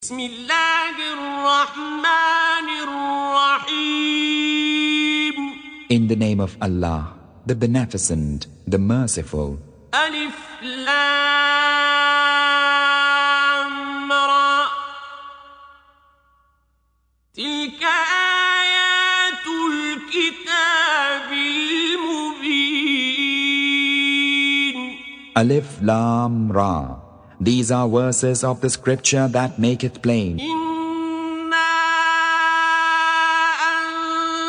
بسم الله الرحمن الرحيم. In the name of Allah, the Beneficent, the Merciful. ألف لام را تلك آيات الكتاب المبين. Alif Lam Ra. These are verses of the scripture that make it plain. إنا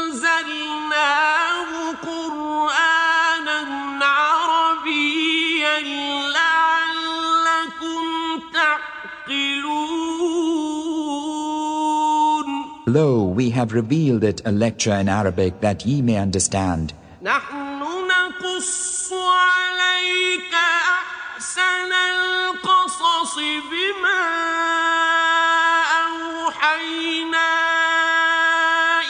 أنزلناه قرآنا عربيا لعلكم تعقلون. Lo, we have revealed it a lecture in Arabic that ye may understand. نحن نقص عليك أحسن القصص بما أوحينا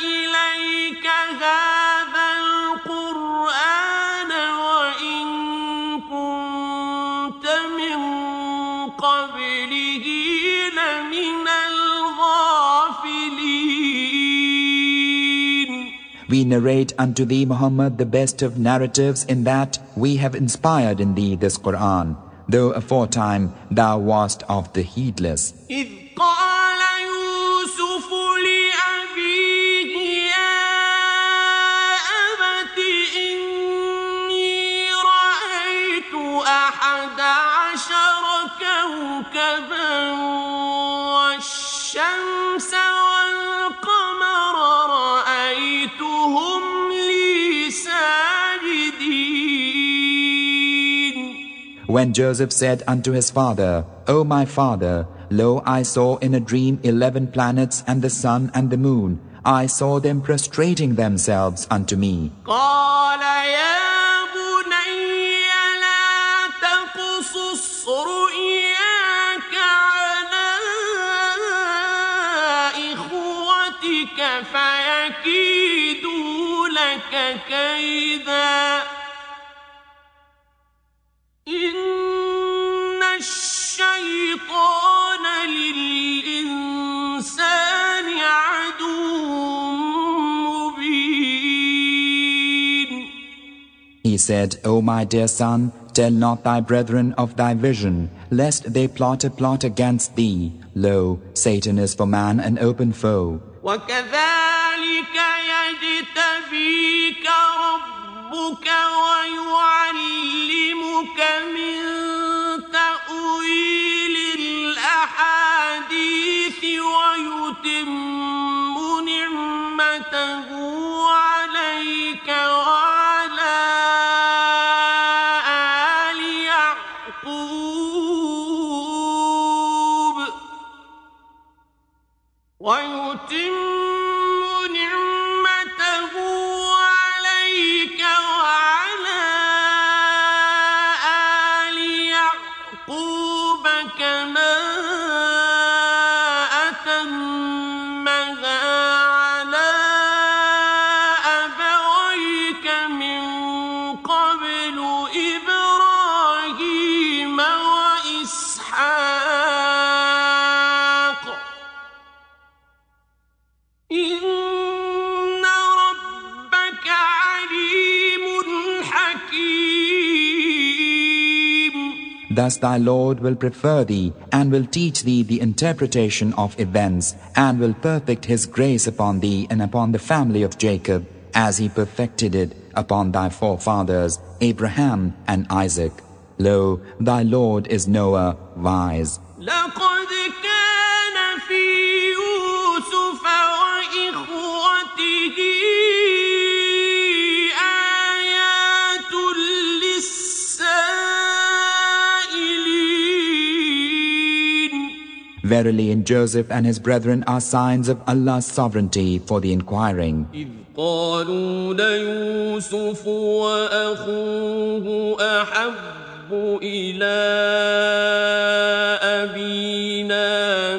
إليك هذا القرآن وإن كنت من قبله لمن الغافلين. We narrate unto thee, Muhammad, the best of narratives in that we have inspired in thee this Quran, though aforetime thou wast of the heedless. إذ قال يوسف لأبيه يا أبت إني رأيت 11 كوكبا والشمس والقمر رأيتهم لي ساجدين. When Joseph said unto his father, O my father, lo, I saw in a dream 11 planets and the sun and the moon. I saw them prostrating themselves unto me. قال يا بني لا تقصص رؤياك على إخوتك فيكيدوا لك كيدا إن الشيطان للإنسان عدو مبين. He said, O my dear son, tell not thy brethren of thy vision, lest they plot a plot against thee. Lo, Satan is for man an open foe. وكذلك يجتبيك ربك ويعلمك من تأويل الأحاديث ويتم نعمته عليك وعلى آل يعقوب ويتم نعمته عليك وعلى آل يعقوب كما أتمها على أبويك من قبل إبراهيم وإسحاق إن ربك عليم حكيم. Thus thy Lord will prefer thee, and will teach thee the interpretation of events, and will perfect his grace upon thee and upon the family of Jacob, as he perfected it upon thy forefathers, Abraham and Isaac. Lo, thy Lord is knower, wise. لقد كان في يوسف وإخوته آيات للسائلين. Verily in Joseph and his brethren are signs of Allah's sovereignty for the inquiring. إذ قالوا ليوسف وأخوه أحب إلى أبينا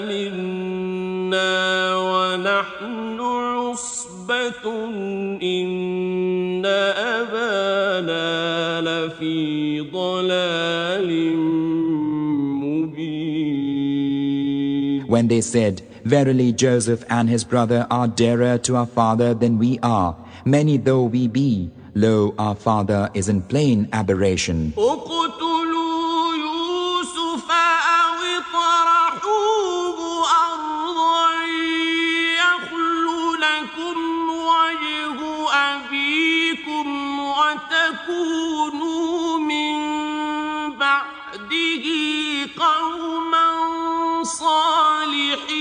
منا ونحن عصبة إن أبانا لفي ضلال مبين. when they said, Verily Joseph and his brother are dearer to our father than we are, many though we be. Lo, our father is in plain aberration. اقتلوا يوسف أو اطرحوه أرضا يخل لكم وجه أبيكم وتكونوا من بعده قوما صالحين.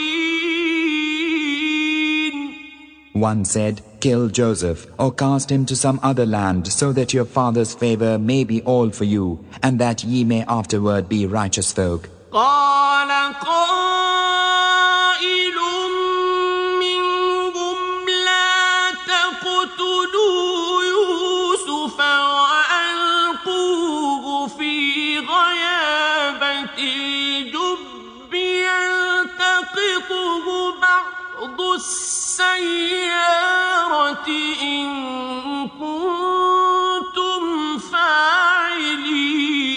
One said, Kill Joseph, or cast him to some other land, so that your father's favor may be all for you, and that ye may afterward be righteous folk. قال قائل منهم لا تقتلوا يوسف وألقوه في غيابة الجب يلتقطه بعض السيارة إن كنتم فاعلين.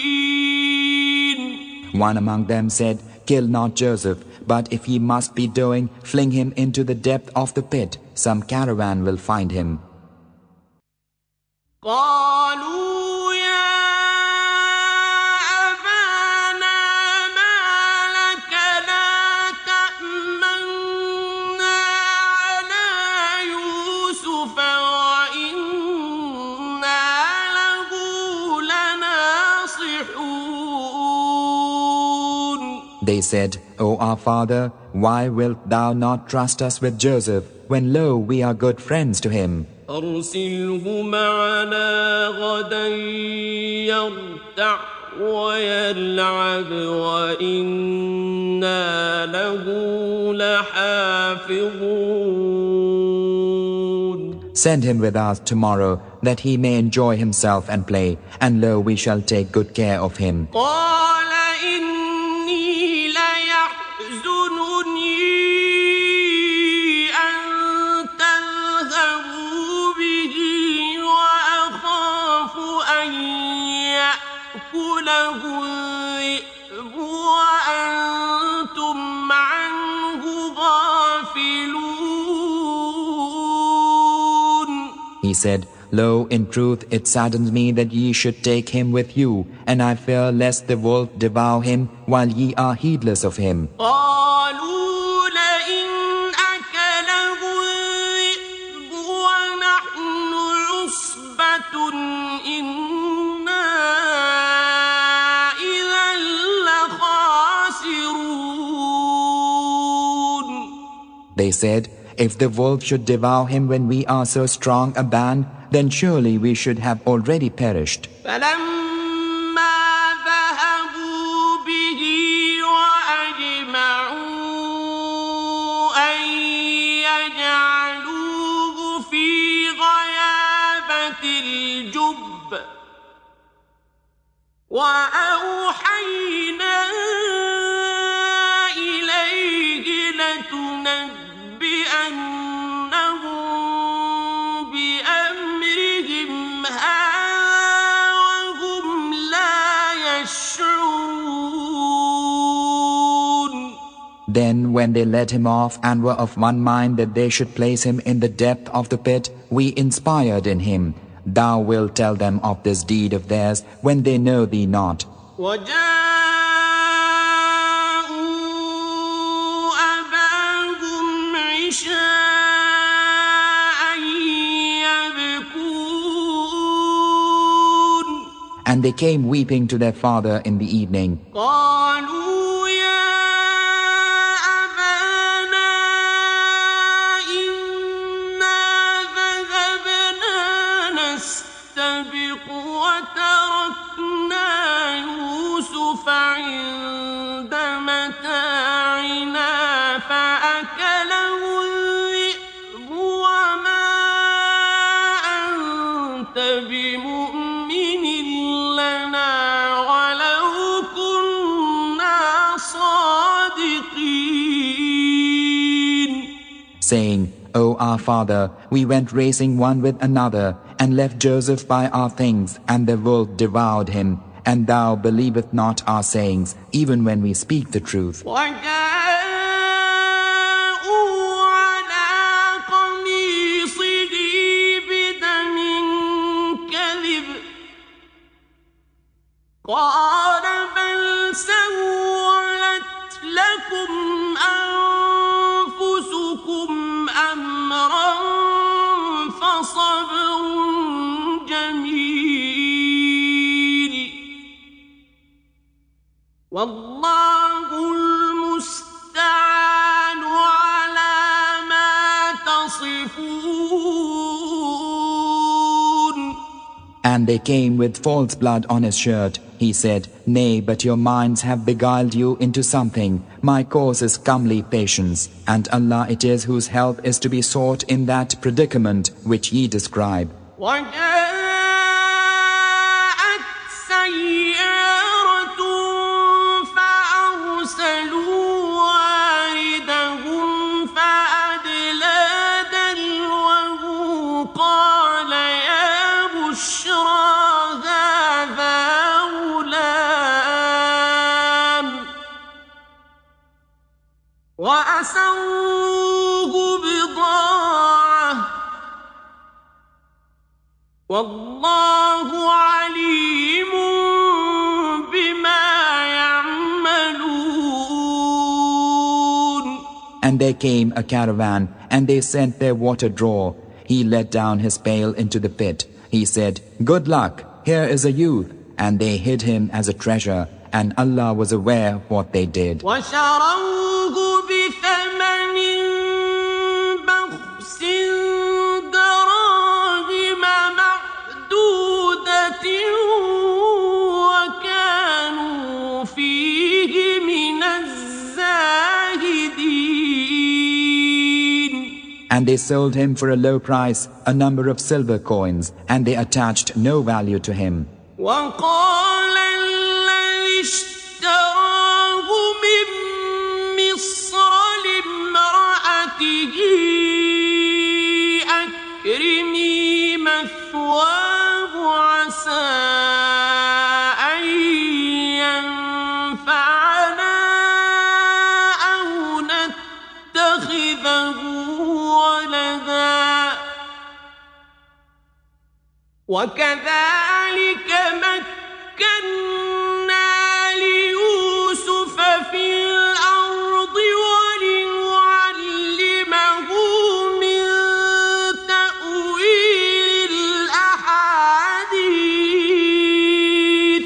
One among them said, Kill not Joseph, but if ye must be doing, fling him into the depth of the pit. Some caravan will find him. قالوا يا أبانا ما لك لا تأمنا على يوسف وإنا له لناصحون. They said, O our father, why wilt thou not trust us with Joseph, when lo, we are good friends to him? أرسله معنا غدا يرتع ويلعب وإنا له لحافظون. Send him with us tomorrow, that he may enjoy himself and play, and lo, we shall take good care of him. قال إني ليحزنني أن تذهبوا به وأخاف أن يأكله الذئب وأنتم عنه غافلون. He said, Lo, in truth, it saddens me that ye should take him with you, and I fear lest the wolf devour him while ye are heedless of him. قالوا لئن أكله الذئب ونحن عصبة إنا إذا لخاسرون. They said, If the wolf should devour him when we are so strong a band, then surely we should have already perished. فلما ذهبوا به وأجمعوا أن يجعلوه في غيابة الجب وأوحينا إليه لتنبئنهم بأمرهم هذا وهم لا يشعرون. Then when they led him off and were of one mind that they should place him in the depth of the pit, we inspired in him. Thou wilt tell them of this deed of theirs when they know thee not. وجاءوا أباهم عشاء يبكون. And they came weeping to their father in the evening. قالوا يا أبانا إنا ذهبنا نستبق وتركنا يوسف عند متاعنا فأكله الذئب وما أنت بمؤمن لنا ولو كنا صادقين. Saying, O our father, we went racing one with another, and left Joseph by our things, and the wolf devoured him. And thou believest not our sayings, even when we speak the truth. وجاء And they came with false blood on his shirt. He said, Nay, but your minds have beguiled you into something. My course is comely patience, and Allah it is whose help is to be sought in that predicament which ye describe. وأسروه بضاعة والله عليم بما يعملون. And there came a caravan, and they sent their water drawer. He let down his pail into the pit. He said, Good luck, here is a youth. And they hid him as a treasure, and Allah was aware of what they did. وشروه بثمن بخس دراهم معدودة وكانوا فيه من الزاهدين. And they sold him for a low price a number of silver coins, and they attached no value to him. وقال الذي اشتراه من مصر لامرأته أكرمي مثواه عسى أن ينفعنا أو نتخذه ولدا وكذلك مكنا ليوسف في الأرض ولنعلمه من تأويل الأحاديث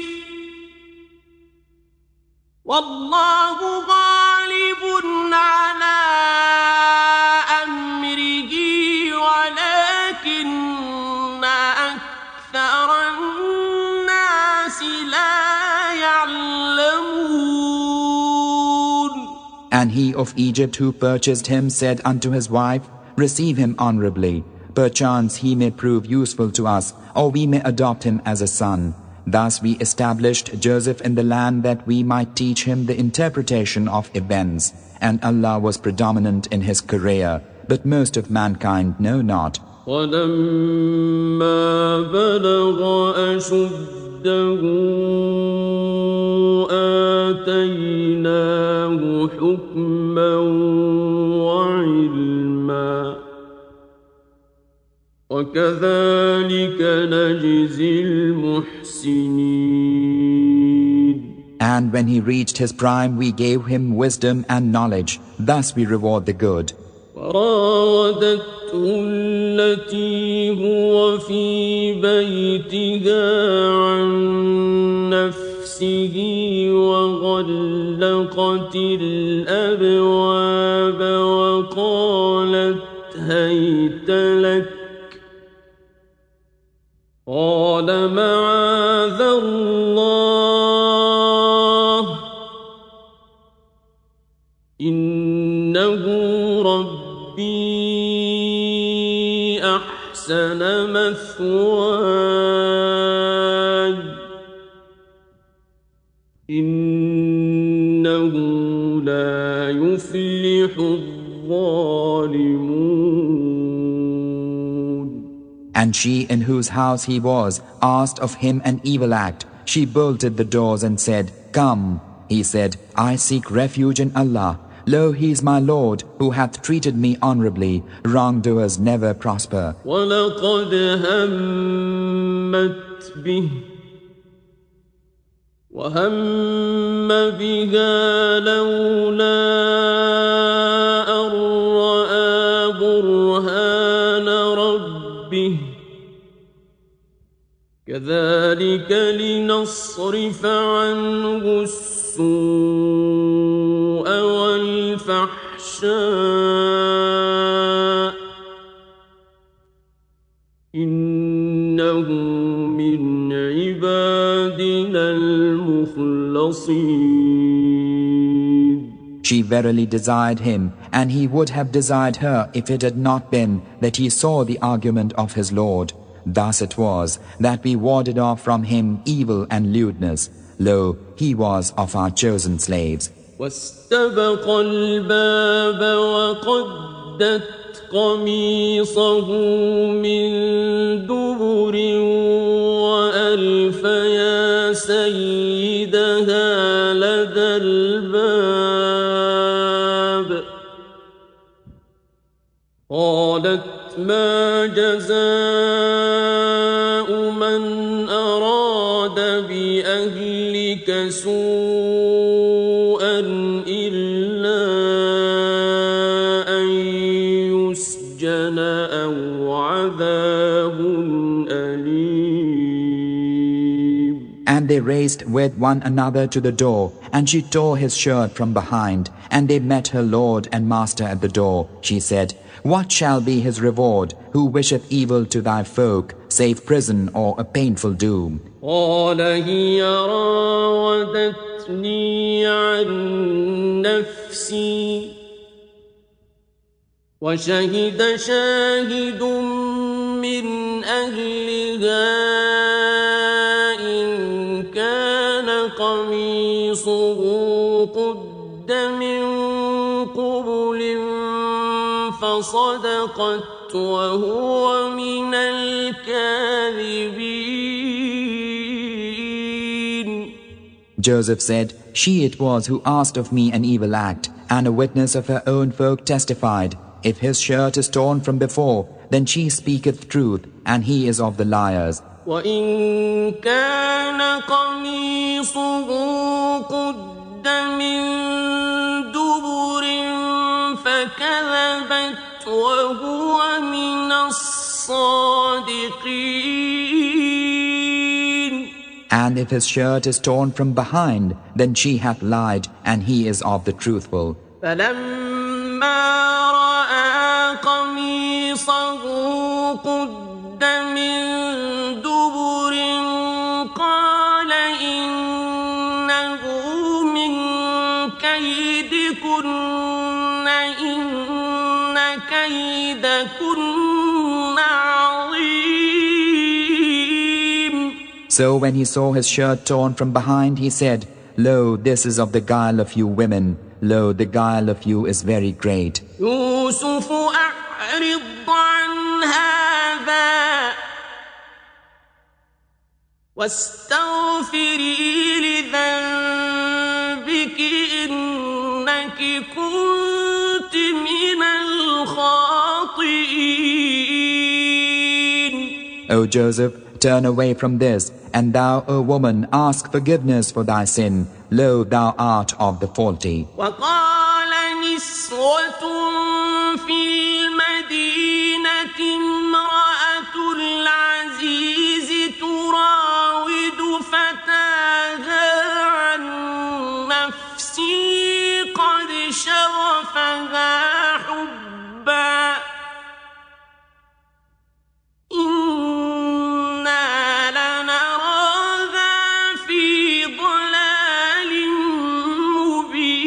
والله غالب على أمره ولكن أكثر الناس لا يعلمون. And he of Egypt who purchased him said unto his wife, Receive him honorably. Perchance he may prove useful to us, or we may adopt him as a son. Thus we established Joseph in the land that we might teach him the interpretation of events. And Allah was predominant in his career, but most of mankind know not. ولما بلغ أشده آتيناه حكما وعلما وكذلك نجزي المحسنين. And when he reached his prime, we gave him wisdom and knowledge. Thus we reward the good. وراودته التي هو في بيتها عن نفسه وغلقت الأبواب وقالت هيت لك قال معاذ الله إنه ربي أحسن مثواي إنه لا يفلح الظالمون. And she in whose house he was asked of him an evil act. She bolted the doors and said, Come. He said, I seek refuge in Allah. Lo, he is my Lord, who hath treated me honorably. Wrongdoers never prosper. وَلَقَدْ هَمَّتْ بِهِ وَهَمَّ بِهَا لَوْلَا أَن رَّأَىٰ بُرْهَانَ رَبِّهِ كَذَلِكَ لِنَصْرِفَ عَنْهُ السُّوءَ والفحشاء إنه من بصير. She verily desired him, and he would have desired her if it had not been that he saw the argument of his Lord. Thus it was that we warded off from him evil and lewdness. Lo, he was of our chosen slaves. واستبق الباب وقدت قميصه من دبر وألف يا سيدها لدى الباب قالت ما جزاء من أراد بأهلك سوءا إلا أن يسجن أو عذاب أليم. And they raced with one another to the door, and she tore his shirt from behind, and they met her lord and master at the door. She said, what shall be his reward, who wisheth evil to thy folk, save prison or a painful doom? قال هي راودتني عن نفسي وشهد شاهد من أهلها إن كان قميصه قد من قبل فصدقت وهو من الكاذبين. Joseph said, she it was who asked of me an evil act, and a witness of her own folk testified, if his shirt is torn from before, then she speaketh truth, and he is of the liars. وإن كان قميصه قد من دبر فكذبت وهو من الصادقين. And if his shirt is torn from behind, then she hath lied, and he is of the truthful. فلما رأى قميصه قد من دبر قال إنه من كيدكن إن كيدكن عظيم. So when he saw his shirt torn from behind, he said, lo, this is of the guile of you women. Lo, the guile of you is very great. يوسف أعرض عن هذا واستغفري لذنبك إنك كنت من الخاطئين. O Joseph, turn away from this, and thou, O woman, ask forgiveness for thy sin. Lo, thou art of the faulty. وقال نسوة في المدينة امرأة العزيز تراود فتاها عن نفسه قد شغفها حبا إنا لنراها في ضلال مبين.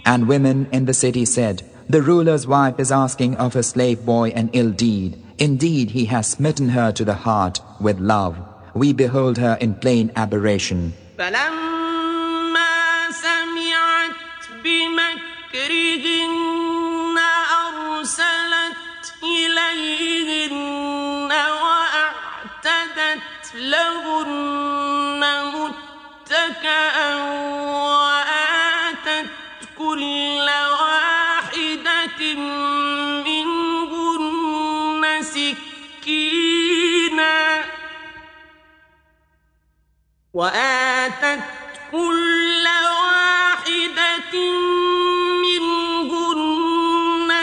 And women in the city said, the ruler's wife is asking of her slave boy an ill deed. Indeed, he has smitten her to the heart with love. We behold her in plain aberration. فلما سمعت بمكرهن أرسلت إليهن وأعتدت لهن متكئا وآتت كل واحدة منهن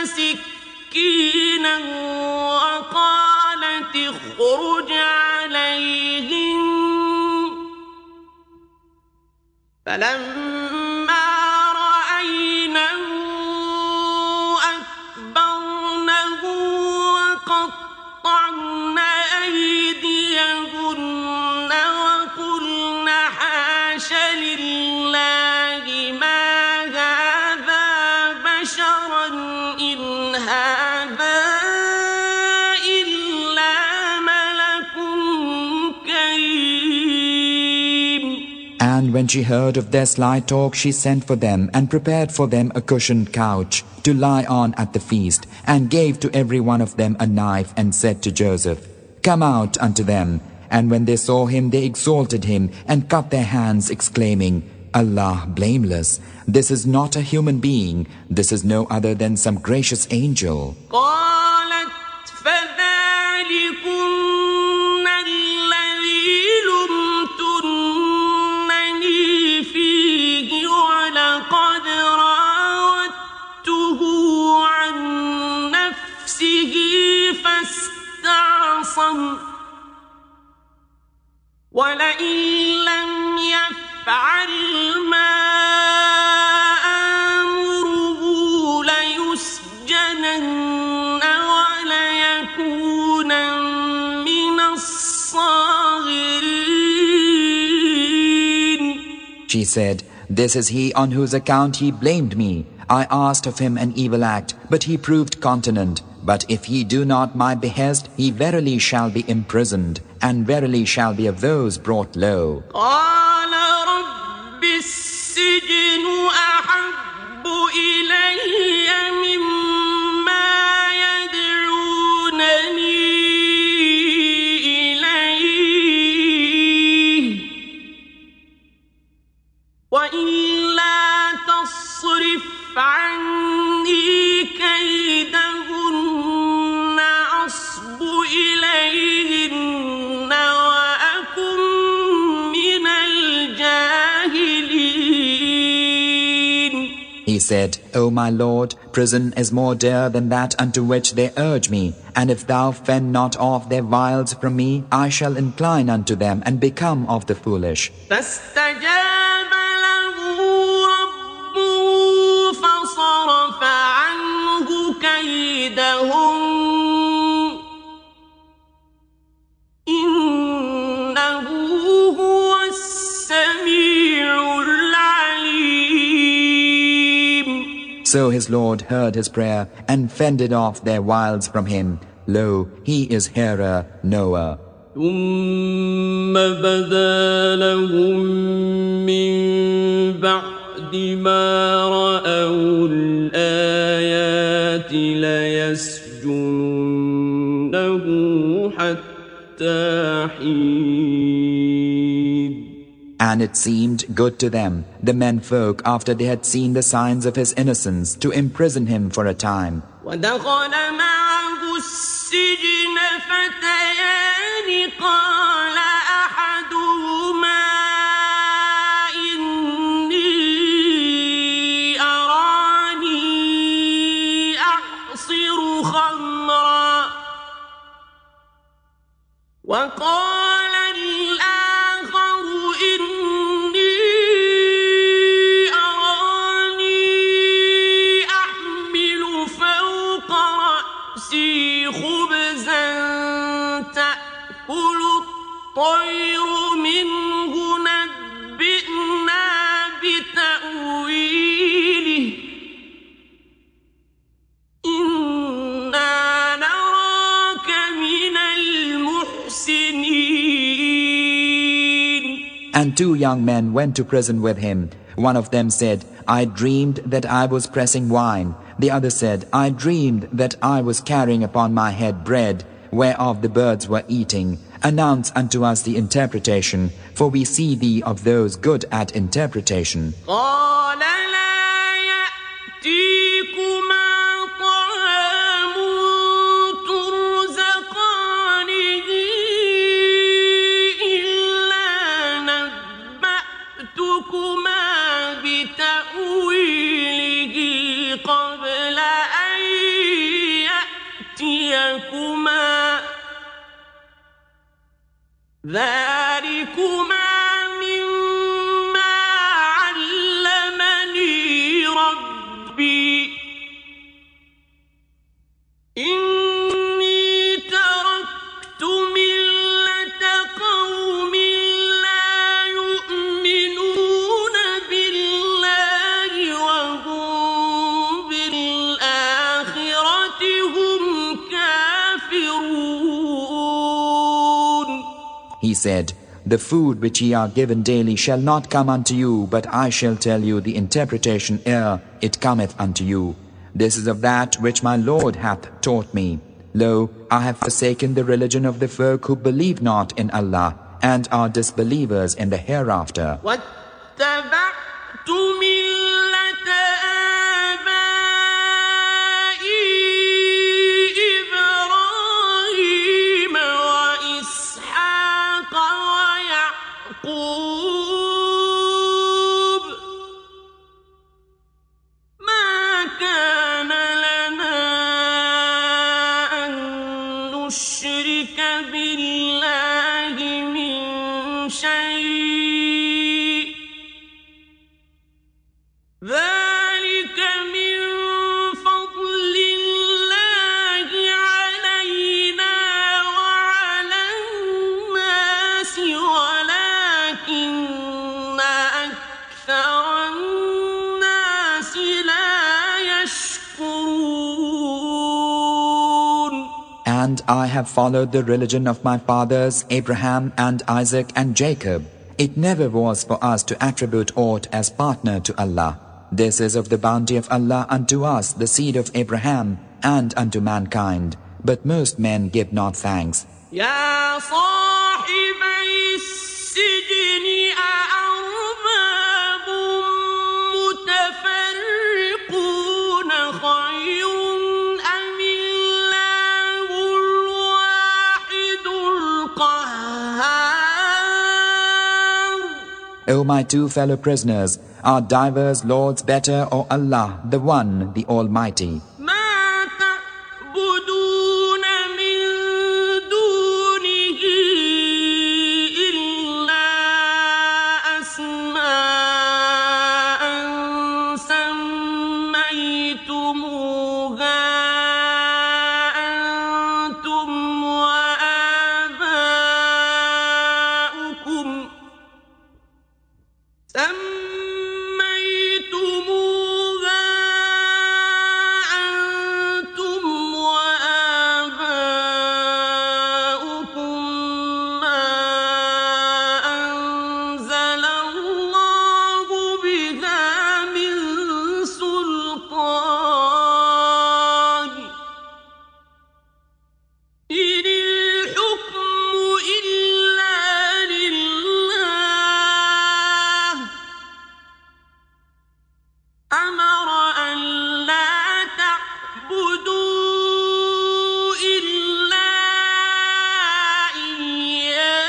سكينا وقالت اخرج عليهم فلما رأينه أكبرنه وقطعن أيديهن وقلن when she heard of their sly talk, she sent for them and prepared for them a cushioned couch to lie on at the feast, and gave to every one of them a knife, and said to Joseph, "Come out unto them." And when they saw him, they exalted him and cut their hands, exclaiming, "Allah blameless, this is not a human being, this is no other than some gracious angel." ولئن لم يفعل ما آمره ليسجنن وليكون من الصاغرين. She said, "This is he on whose account he blamed me. I asked of him an evil act, but he proved continent. But if ye do not my behest, he verily shall be imprisoned, and verily shall be of those brought low." قال رب السجن أحب إلي مما يدعونني إليه وإلا تصرف عني كيدهن أصب إليهن وأكن من الجاهلين. He said, "O my Lord, prison is more dear than that unto which they urge me, and if thou fend not off their wiles from me, I shall incline unto them and become of the foolish." فاستجاب له ربه فصرف عنه كيدهم إنه هو السميع العليم. So his Lord heard his prayer and fended off their wiles from him. Lo, he is hearer, knower. ثم بدا لهم من بعد ما رأوا الآيات ليسجننه حتى حين. And it seemed good to them, the menfolk, after they had seen the signs of his innocence, to imprison him for a time. ودخل معه السجن فتيان قال أحدهما إني أراني أعصر خمرا وقال الآخر إني أراني أحمل فوق رأسي خبزا تأكل الطير منه نبئنا بتأويله إنا نراك من المحسنين. And 2 young men went to prison with him. One of them said, "I dreamed that I was pressing wine." The other said, "I dreamed that I was carrying upon my head bread, whereof the birds were eating. Announce unto us the interpretation, for we see thee of those good at interpretation." قال لا يأتيكما طعام ترزقانه إلا نبأتكما بتأويله قبل أن يأتيكما ذلكما مما علمني ربي إني تركت ملة قوم لا يؤمنون بالله وهم بالآخرة هم كافرون. He said, The food which ye are given daily shall not come unto you, but I shall tell you the interpretation ere it cometh unto you. This is of that which my Lord hath taught me. Lo, I have forsaken the religion of the folk who believe not in Allah and are disbelievers in the hereafter. واتبعت ملة آبائي إبراهيم وإسحاق ويعقوب ما كان لنا أن نشرك بالله من شيء ذلك من فضل الله علينا وعلى الناس ولكن أكثر الناس لا يشكرون. And I have followed the religion of my fathers, Abraham and Isaac and Jacob. It never was for us to attribute aught as partner to Allah. This is of the bounty of Allah unto us, the seed of Abraham, and unto mankind. But most men give not thanks. يا صاحبي السجن أأرباب متفرقون خير أم الله الواحد القهار. O my two fellow prisoners, are divers lords better or Allah, the One, the Almighty? ما تعبدون من دونه إلا أسماء سميتموها أنتم وآباؤكم ما أنزل الله بها من سلطان إن الحكم إلا لله أمر أن لا تعبدوا إلا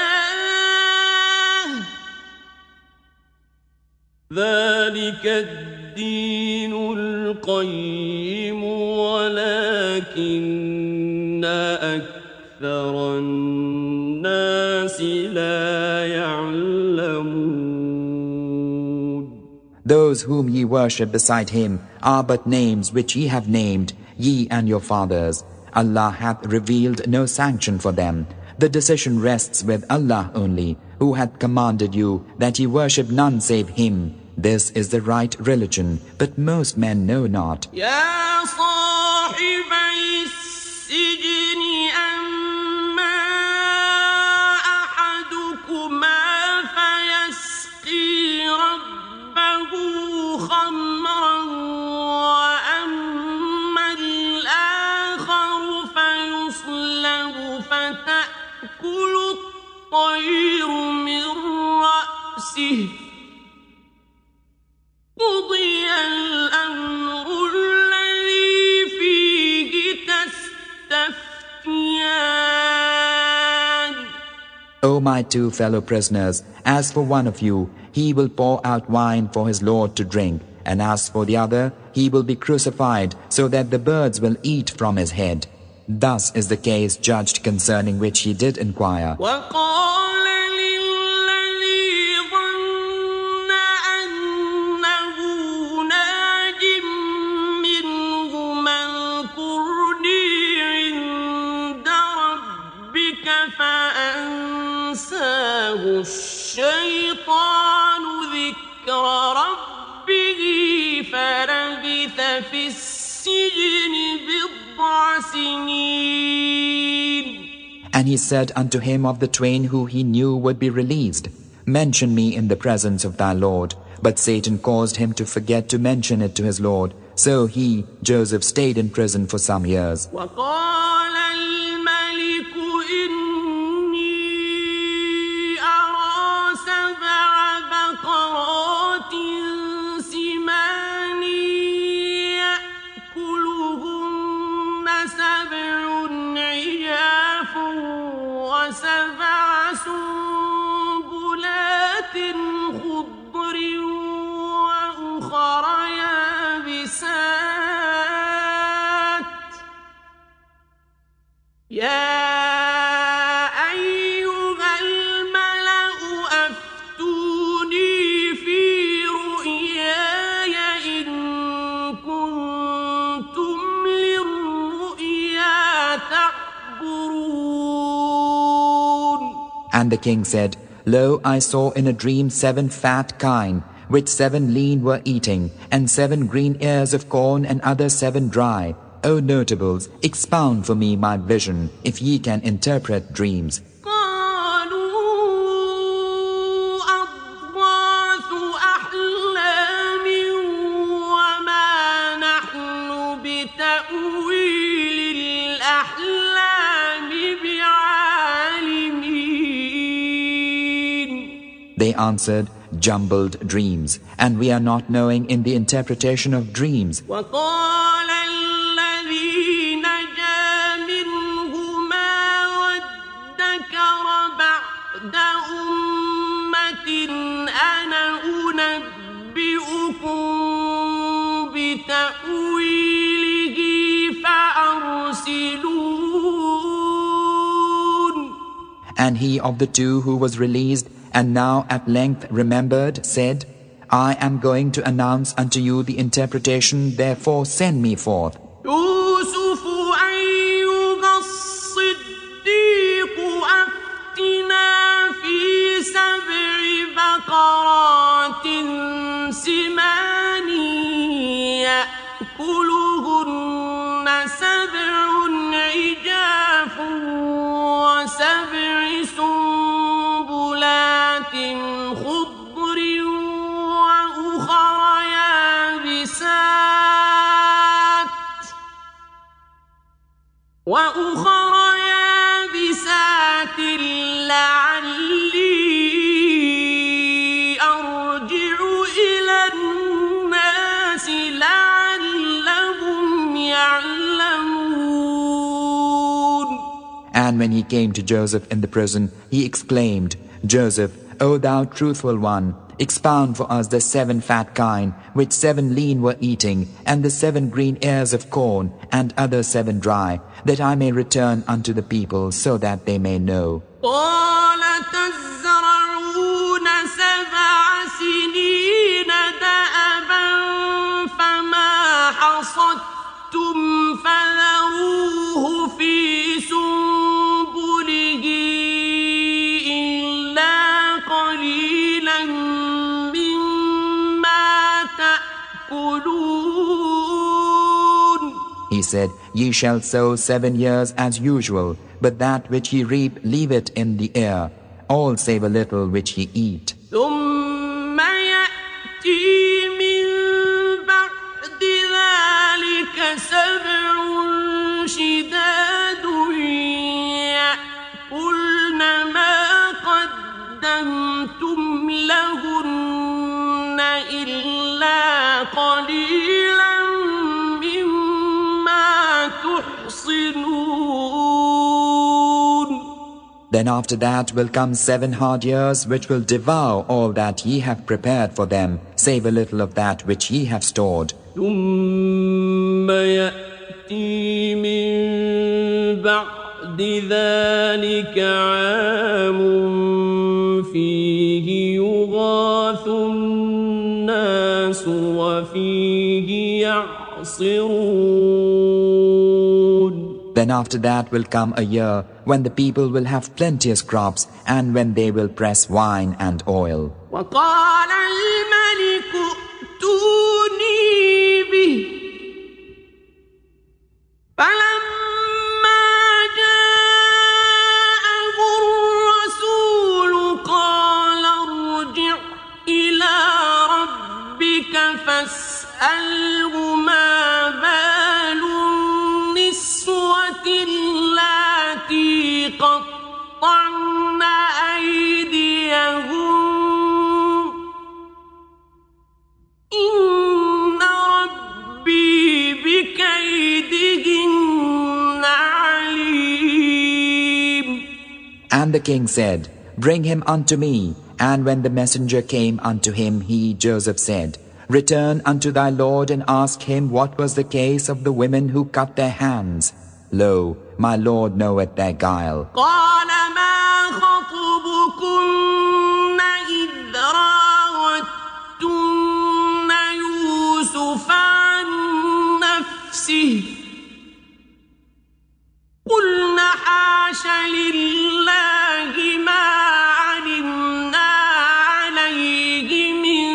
إياه ذلك الدين القيم ولكن أكثر الناس لا يعلمون. Those whom ye worship beside him are but names which ye have named, ye and your fathers. Allah hath revealed no sanction for them. The decision rests with Allah only, who hath commanded you that ye worship none save him. This is the right religion, but most men know not. يا صاحبي السجن أما أحدكما فيسقي ربه خمرا وأما الآخر فيصلب فتأكل الطير من رأسه قضي الأمر الذي فيه تستفتيان. O my two fellow prisoners, as for one of you, he will pour out wine for his Lord to drink, and as for the other, he will be crucified, so that the birds will eat from his head. Thus is the case judged concerning which he did inquire. وقال للذي ظن أنه ناج منهما اذكرني عند ربك فأنساه الشيطان ذكر ربه فلبث في السجن بضع سنين. And he said unto him of the twain who he knew would be released, Mention me in the presence of thy Lord. But Satan caused him to forget to mention it to his Lord. So he, Joseph, stayed in prison for some years. وقال الملك إني أرى سبع بقرات سمان يأكلهن سبع عجاف وسبع سنبلات خضر وأخر يابسات يا أيها الملأ أفتوني في رؤياي إن كنتم للرؤيا تعبرون. And the king said, Lo, I saw in a dream 7 fat kine, which 7 lean were eating, and 7 green ears of corn, and other 7 dry. O notables, expound for me my vision, if ye can interpret dreams. قالوا أضغاث أحلام وما نحن بتأويل الأحلام بعالمين. They answered, Jumbled dreams, and we are not knowing in the interpretation of dreams. وقال الذي نجا منهما وادكر بعد أمة أنا أنبئكم بتأويله فأرسلون. And he of the two who was released and now at length remembered said, I am going to announce unto you the interpretation, therefore send me forth. يوسف أيها الصديق أفتنا في 7 بقرات سمان يأكلهن 7 عجاف و7 سنبلات خضر وأخر يابسات لعلي أرجع إلى الناس لعلهم يعلمون. And when he came to Joseph in the prison, he exclaimed, Joseph, O thou truthful one, expound for us the 7 fat kine, which 7 lean were eating, and the 7 green ears of corn, and other 7 dry, that I may return unto the people, so that they may know. قال تزرعون 7 سنين دأبا فما حصدتم فذروه في سنبله إلا قليلا مما تأكلون. He said, Ye shall sow 7 years as usual, but that which ye reap, leave it in the air, all save a little which ye eat. ثم يأتي من بعد ذلك 7 شداد يأكلن ما قدمتم لهن إلا قليلا مما تحصنون. Then after that will come 7 hard years, which will devour all that ye have prepared for them, save a little of that which ye have stored. ثم يأتي من بعد ذلك عام فيه يغاث الناس وفيه يعصرون. Then after that will come a year when the people will have plenteous crops, and when they will press wine and oil. وقال الملك ائتوني به فلما جاءه And the king said, Bring him unto me. And when the messenger came unto him, he, Joseph, said, Return unto thy Lord and ask him what was the case of the women who cut their hands. Lo, my Lord knoweth their guile. قال ما خطبكن إذ راوتن يوسف عن نفسه قلنا حاش لله ما علمنا عليه من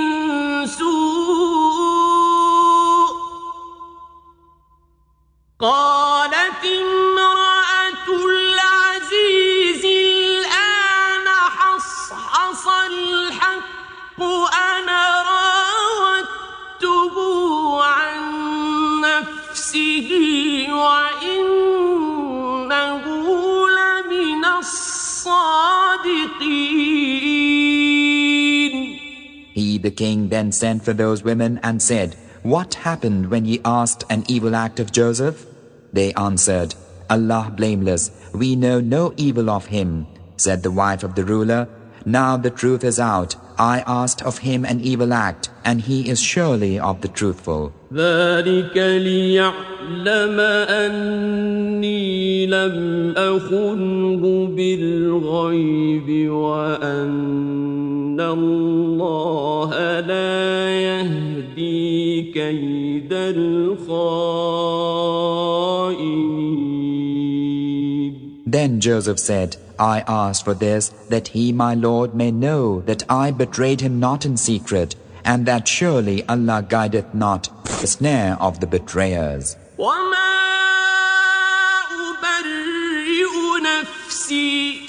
سوء قالت امرأة العزيز الآن حصحص الحق أنا راودته عن نفسه وإنه لمن الصادقين. He, the king, then sent for those women and said, What happened when ye asked an evil act of Joseph? They answered, Allah blameless, we know no evil of him. Said the wife of the ruler, Now the truth is out. I asked of him an evil act, and he is surely of the truthful. ذلك ليعلم أني لم أخنه بالغيب وأن الله لا يهدي كيد الخائنين. Then Joseph said, I asked for this, that he, my Lord, may know that I betrayed him not in secret, and that surely Allah guideth not the snare of the betrayers. وما أبرئ نفسي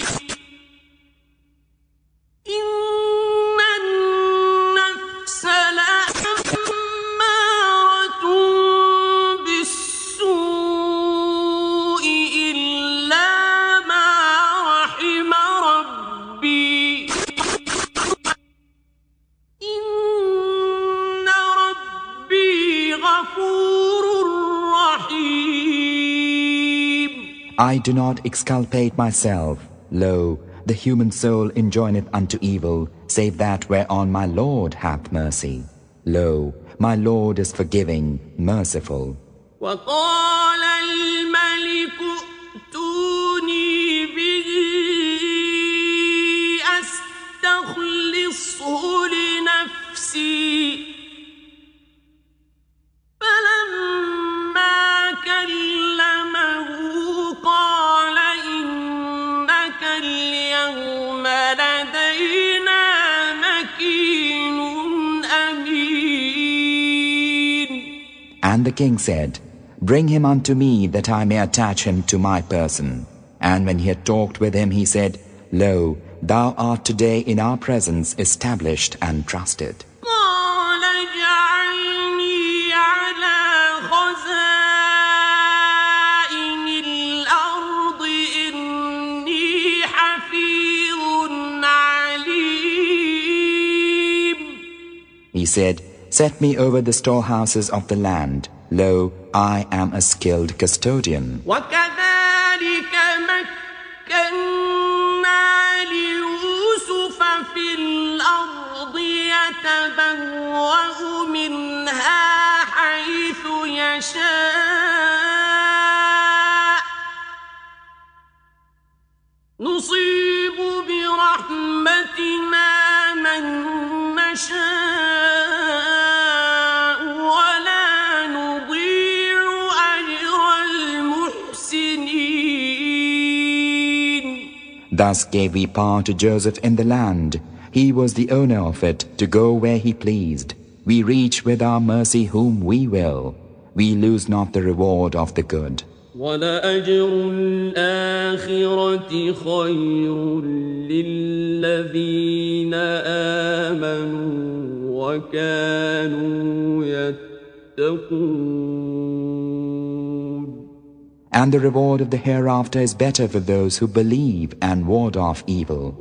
إن النفس لأمارة بالسوء إلا ما رحم ربي إن ربي غفور رحيم. I do not exculpate myself. Lo, the human soul enjoineth unto evil, save that whereon my Lord hath mercy. Lo, my Lord is forgiving, merciful. وقال الملك ائتوني به أستخلصه لنفسي فلما كلمه قال إنك اليوم لدينا مكين أمين. And the king said, Bring him unto me, that I may attach him to my person. And when he had talked with him, he said, Lo, thou art today in our presence established and trusted. قال اجعلني على خزائن الأرض إني حفيظ عليم. He said, Set me over the storehouses of the land. Lo, I am a skilled custodian. وكذلك مكنا ليوسف في الأرض يتبوأ منها حيث يشاء نصيب برحمتنا من نشاء ولا نضيع أجر المحسنين. Thus gave we power to Joseph in the land. He was the owner of it, to go where he pleased. We reach with our mercy whom we will. We lose not the reward of the good. ولأجر الآخرة خير للذين آمنوا وكانوا يتقون. And the reward of the hereafter is better for those who believe and ward off evil.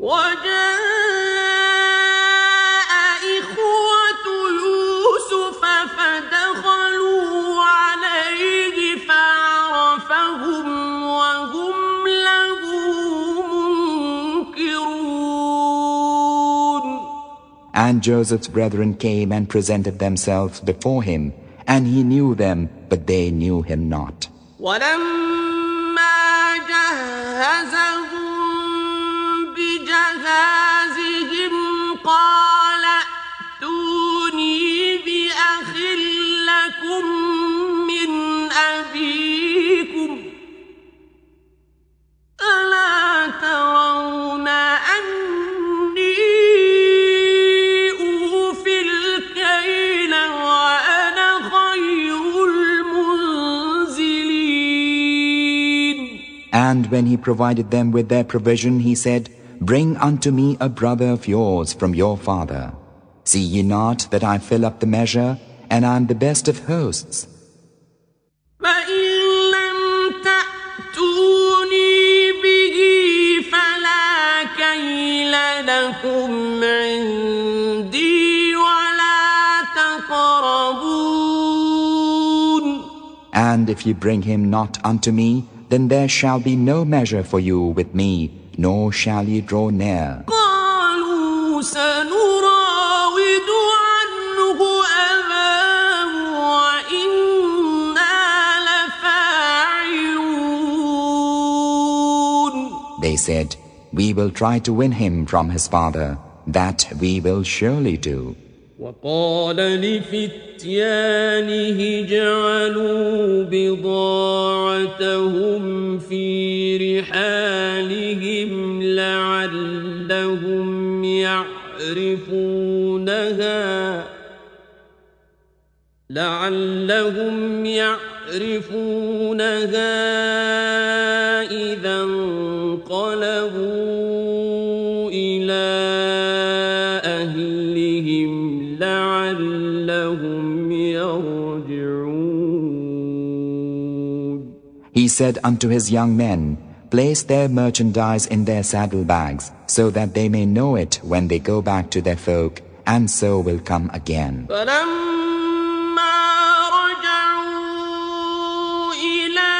And Joseph's brethren came and presented themselves before him, and he knew them, but they knew him not. ولما جهزهم بجهازهم قال ائتوني بأخ لكم من أبيكم ألا ترون أني أوفي الكيل وأنا خير المنزلين. And when he provided them with their provision, he said, Bring unto me a brother of yours from your father. See ye not that I fill up the measure, and I am the best of hosts? فإن لم تأتوني به فلا كيل لكم عندي ولا تقربون. And if ye bring him not unto me, then there shall be no measure for you with me, nor shall ye draw near. قالوا سنراود عنه أباه وإنا لفاعلون. They said, We will try to win him from his father. That we will surely do. وقال لفتيانه اجعلوا بضاعتهم في رحالهم لعلهم يعرفونها إذا انقلبوا إلى أهلهم لعلهم يرجعون. He said unto his young men, Place their merchandise in their saddlebags, so that they may know it when they go back to their folk, and so will come again. فلما رجعوا إلى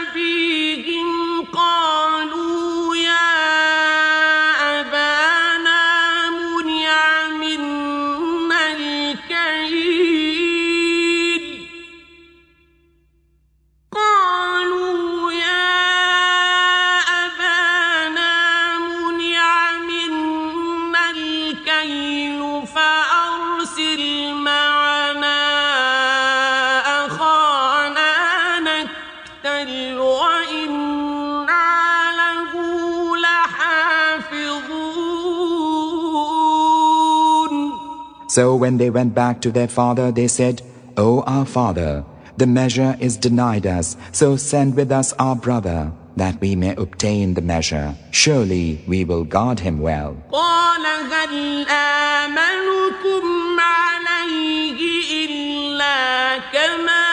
أبيهم قالوا يا أبانا منع منا الكيل قالوا يا أبانا منع منا الكيل فأرسل معنا أخانا نكتل وإنا له لحافظون. So when they went back to their father, they said, O our father, the measure is denied us, so send with us our brother, that we may obtain the measure. Surely we will guard him well. قال هل آمنكم عليه إلا كما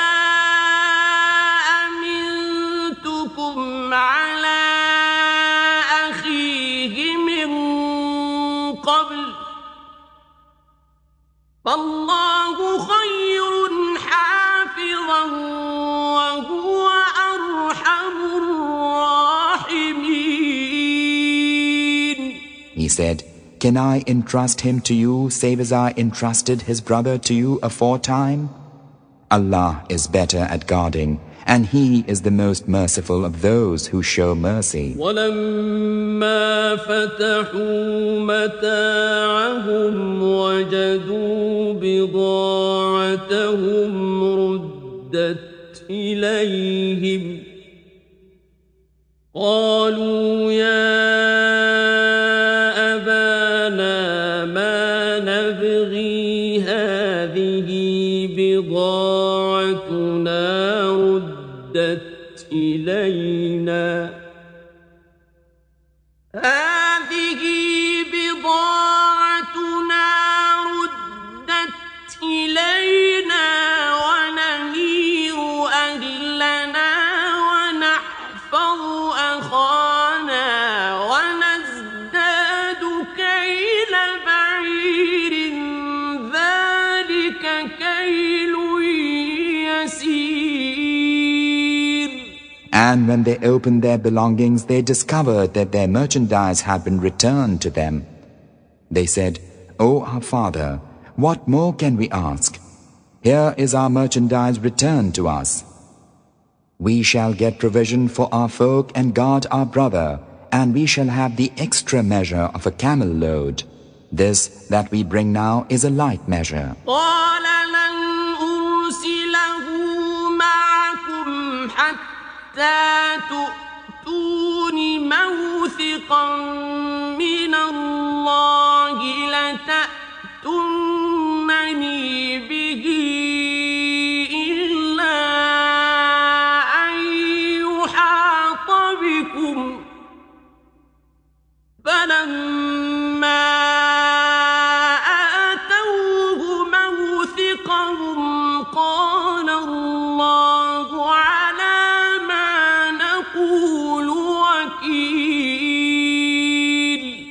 أمنتكم على أخيه من قبل فالله خير حافظا وهو أرحم الراحمين. He said, Can I entrust him to you, save as I entrusted his brother to you aforetime? Allah is better at guarding, and He is the most merciful of those who show mercy. ولما فتحوا متاعهم وجدوا بضاعتهم ردت إليهم قالوا يا أبانا ما نبغي هذه بضاعتنا ردت إلينا هذه بضاعتنا ردت إلينا ونمير أهلنا ونحفظ أخانا ونزداد كيل بعير ذلك كيل يسير. And when they opened their belongings, they discovered that their merchandise had been returned to them. They said, O our father, what more can we ask? Here is our merchandise returned to us. We shall get provision for our folk and guard our brother, and we shall have the extra measure of a camel load. This that we bring now is a light measure.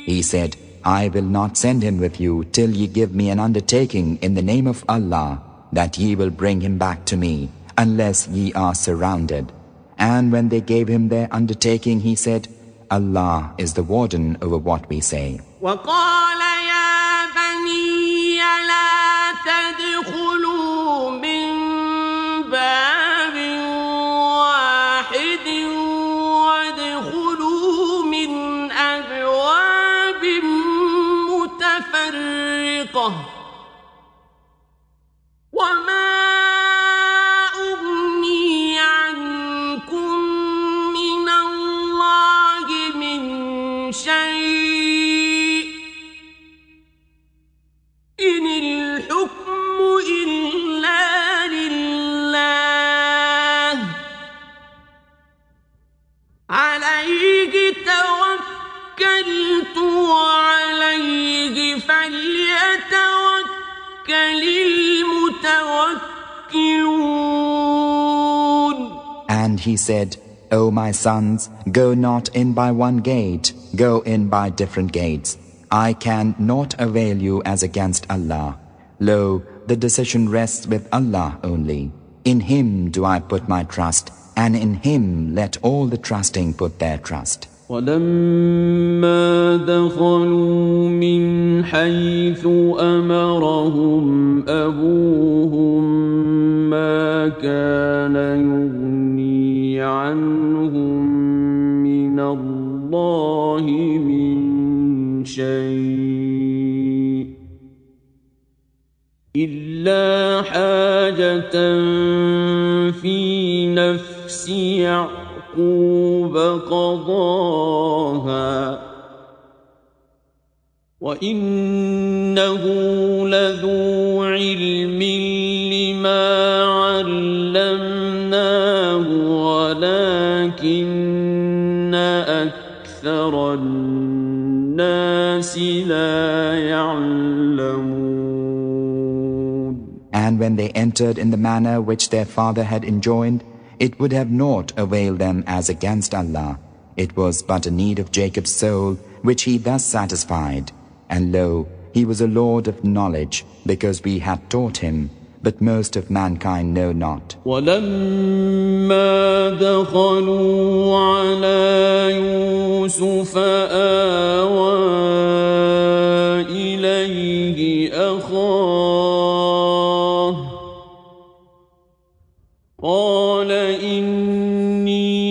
He said, I will not send him with you till ye give me an undertaking in the name of Allah that ye will bring him back to me, unless ye are surrounded. And when they gave him their undertaking, he said, Allah is the warden over what we say. And he said, O my sons, go not in by one gate, go in by different gates. I can not avail you as against Allah. Lo, the decision rests with Allah only. In Him do I put my trust, and in Him let all the trusting put their trust. ولما دخلوا من حيث أمرهم أبوهم ما كان يغني عنهم من الله من شيء إلا حاجة في نفس يعقوب قضاها وإنه لذو علم لما علمناه ولكن أكثر الناس لا يعلمون. And when they entered in the manner which their father had enjoined, it would have naught availed them as against Allah. It was but a need of Jacob's soul, which he thus satisfied. And lo, he was a lord of knowledge, because we had taught him, but most of mankind know not. وَلَمَّا دَخَلُوا عَلَى يُوسُفَ آوَى إِلَيْهِ أَخَاهُ قال إني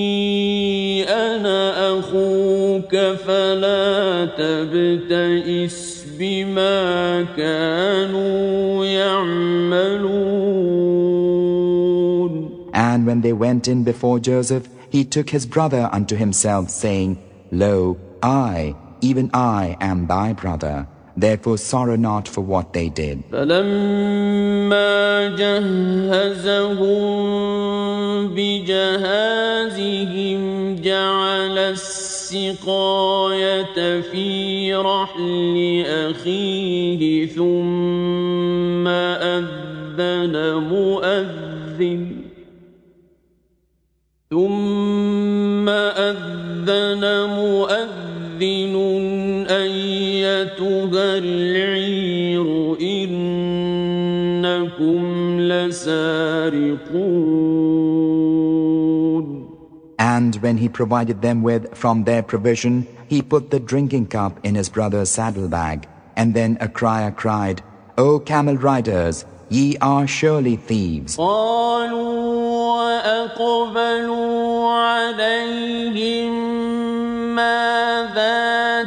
أنا أخوك فلا تبتئس بما كانوا يعملون. And when they went in before Joseph, he took his brother unto himself, saying, Lo, I, even I, am thy brother. Therefore sorrow not for what they did. فلما جهزهم بجهازهم جعل السقاية في رحل أخيه ثم أذن مؤذن أيتها العير إنكم لسارقون. And when he provided them with from their provision, he put the drinking cup in his brother's saddlebag. And then a crier cried, O camel riders, ye are surely thieves. قالوا وأقبلوا عليهم ماذا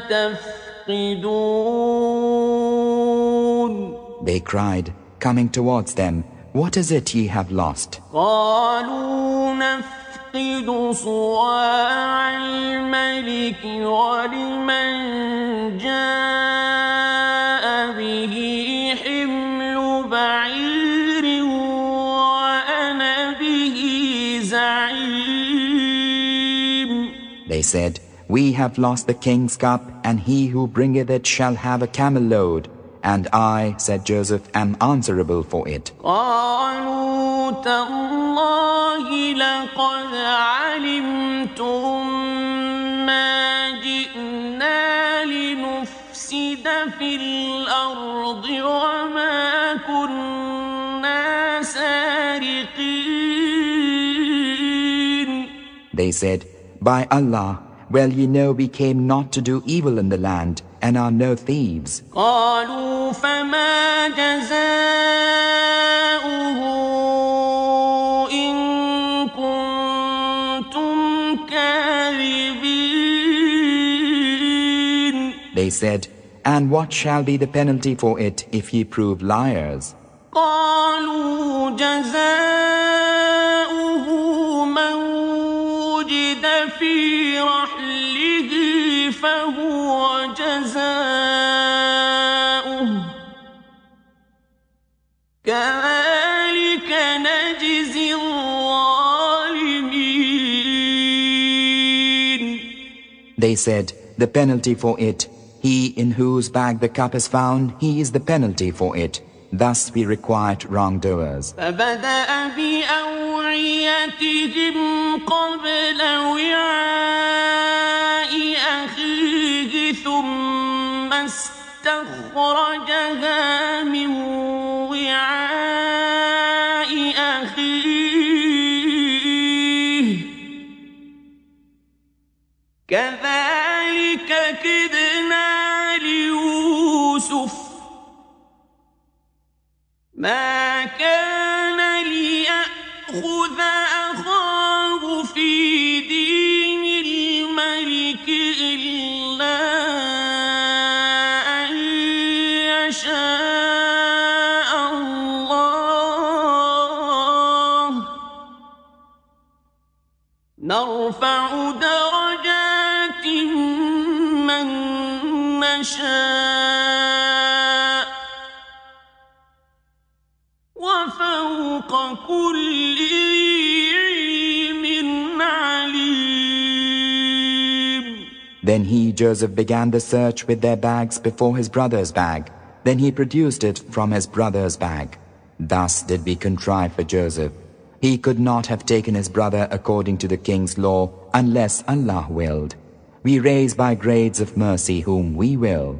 تفقدون. They cried, coming towards them, What is it ye have lost? قالوا نفقد صواع الملك ولمن جاء به حمل بعير وأنا به زعيم. They said, We have lost the king's cup, and he who bringeth it shall have a camel load. And I, said Joseph, am answerable for it. قالوا تالله لقد علمتم ما جئنا لنفسد في الأرض وما كنا سارقين. They said, By Allah, well ye know we came not to do evil in the land, and are no thieves. قالوا فما جزاؤه إن كنتم كاذبين. They said, And what shall be the penalty for it if ye prove liars? قالوا جزاؤه من وجد في رحله فهو جزاؤه كذلك نجزي الظالمين. They said, The penalty for it, he in whose bag the cup is found, he is the penalty for it. Thus we requite wrongdoers. فبدأ بأوعيتهم قبل وعاء أخيه ثم استخرجها من وعاء أخيه كذلك كدنا ليوسف ما كان ليأخذ أخاه في دين الملك إلا أن يشاء الله نرفع درجات من نشاء وفوق كل ذي علم عليم. Then he, Joseph, began the search with their bags before his brother's bag. Then he produced it from his brother's bag. Thus did we contrive for Joseph. He could not have taken his brother according to the king's law unless Allah willed. We raise by grades of mercy whom we will.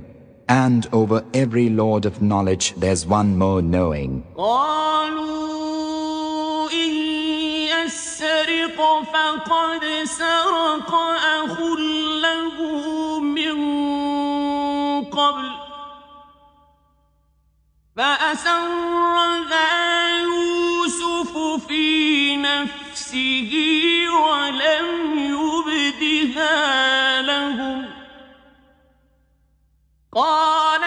And over every Lord of knowledge there's one more knowing. قالوا إن يسرق فقد سرق أخ له من قبل فأسرها يوسف في نفسه ولم يبدها لهم قال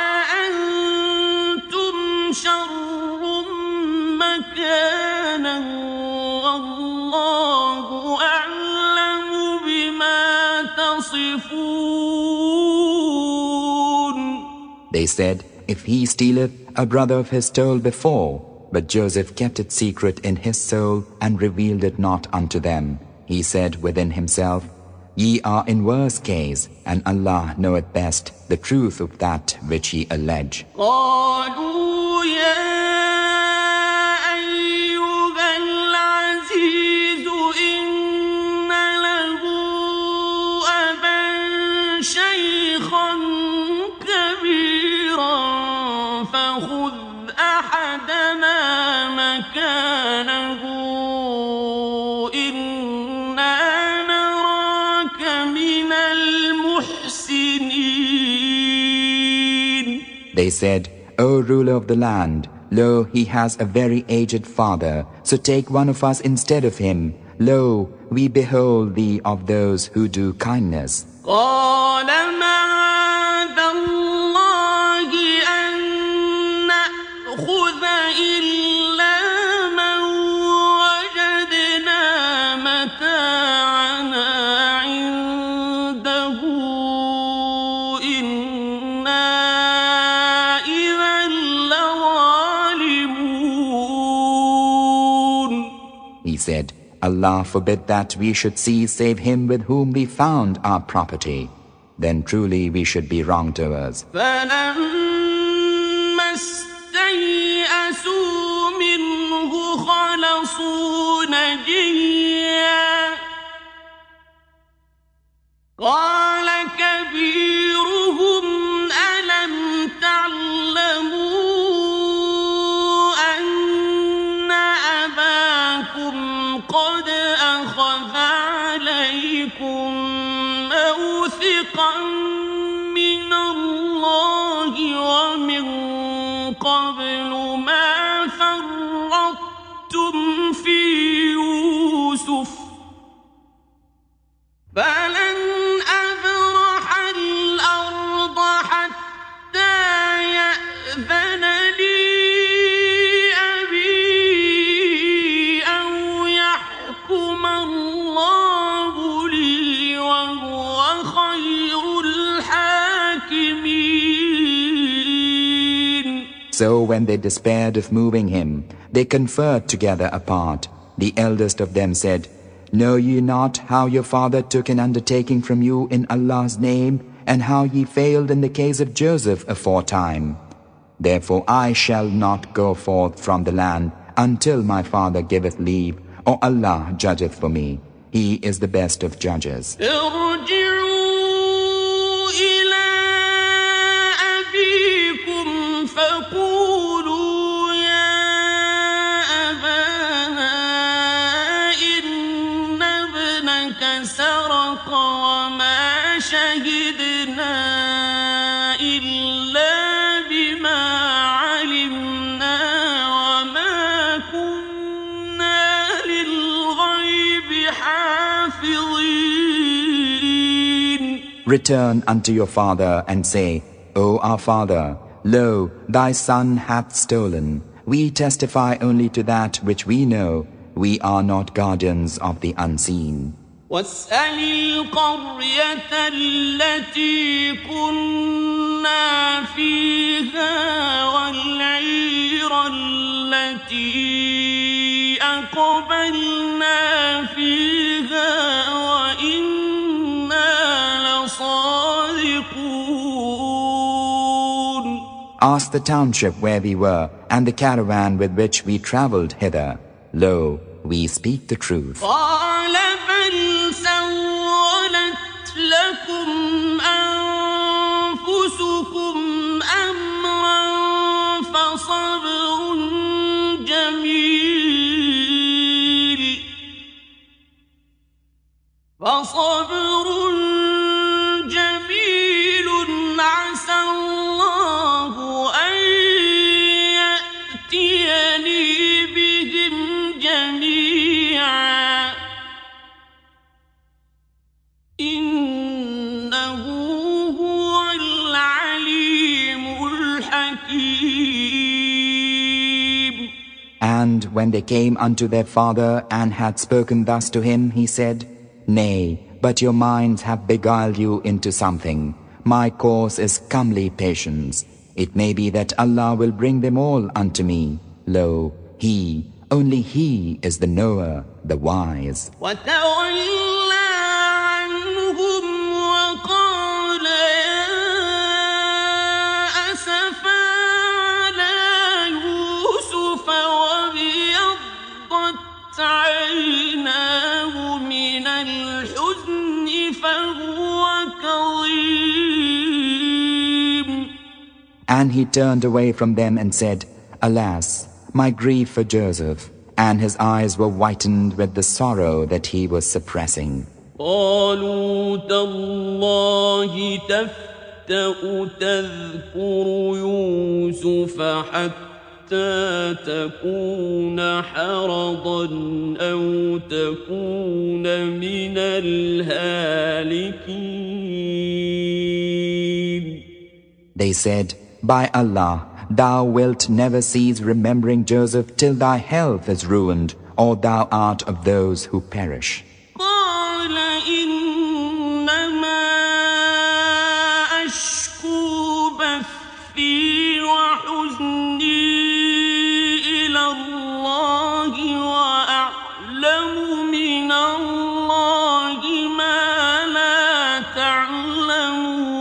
أنتم شر مكانا والله أعلم بما تصفون. They said, If he stealeth, a brother of his stole before. But Joseph kept it secret in his soul and revealed it not unto them. He said within himself, Ye are in worse case, and Allah knoweth best the truth of that which ye allege. قالوا يا أيها العزيز إن له أبا شيخا كبيرا فخذ أحدنا مكانه They said, O ruler of the land, lo, he has a very aged father, so take one of us instead of him. Lo, we behold thee of those who do kindness. قال معاذ الله أن نأخذ إلا من وجدنا متاعنا عنده إنا إذا لظالمون. He said, Allah forbid that we should seize save him with whom we found our property. Then truly we should be wrongdoers. فلما استيئسوا منه خلصوا نجيا قال كبيرهم ألم تعلموا أن أباكم قد أخذ عليكم موثقا من الله ومن قبل ما فرطتم في يوسف فلن أبرح الأرض حتى يأذن لي So when they despaired of moving him, they conferred together apart. The eldest of them said, Know ye not how your father took an undertaking from you in Allah's name, and how ye failed in the case of Joseph aforetime? Therefore I shall not go forth from the land until my father giveth leave, or Allah judgeth for me. He is the best of judges. فقولوا يا أبانا إن ابنك سرق وما شهدنا إلا بما علمنا وما كنا للغيب حافظين. Return unto your father and say, O our father, Lo, thy son hath stolen. We testify only to that which we know. We are not guardians of the unseen. واسأل القرية التي كنا فيها والعير التي أقبلنا فيها وإنا لصادقون. Ask the township where we were, and the caravan with which we travelled hither. Lo, we speak the truth. قال بل سولت لكم أنفسكم أمرا فصبر جميل عسى الله أن يأتيني بهم جميعا إنه هو العليم الحكيم. And when they came unto their father and had spoken thus to him, he said, Nay, but your minds have beguiled you into something. My course is comely patience. It may be that Allah will bring them all unto me. Lo, He, only He is the knower, the wise. وتولى عنهم وقال يا أسفا على يوسف وابيضت عيناه من الحزن فهو كظيم. And he turned away from them and said, Alas, my grief for Joseph. And his eyes were whitened with the sorrow that he was suppressing. قالوا تالله تذكر يوسف حتى تكون حرضا أو تكون من الهالكين. They said, By Allah, thou wilt never cease remembering Joseph till thy health is ruined, or thou art of those who perish. قال إنما أشكو بثي وحزني إلى الله وأعلم من الله ما لا تعلمون.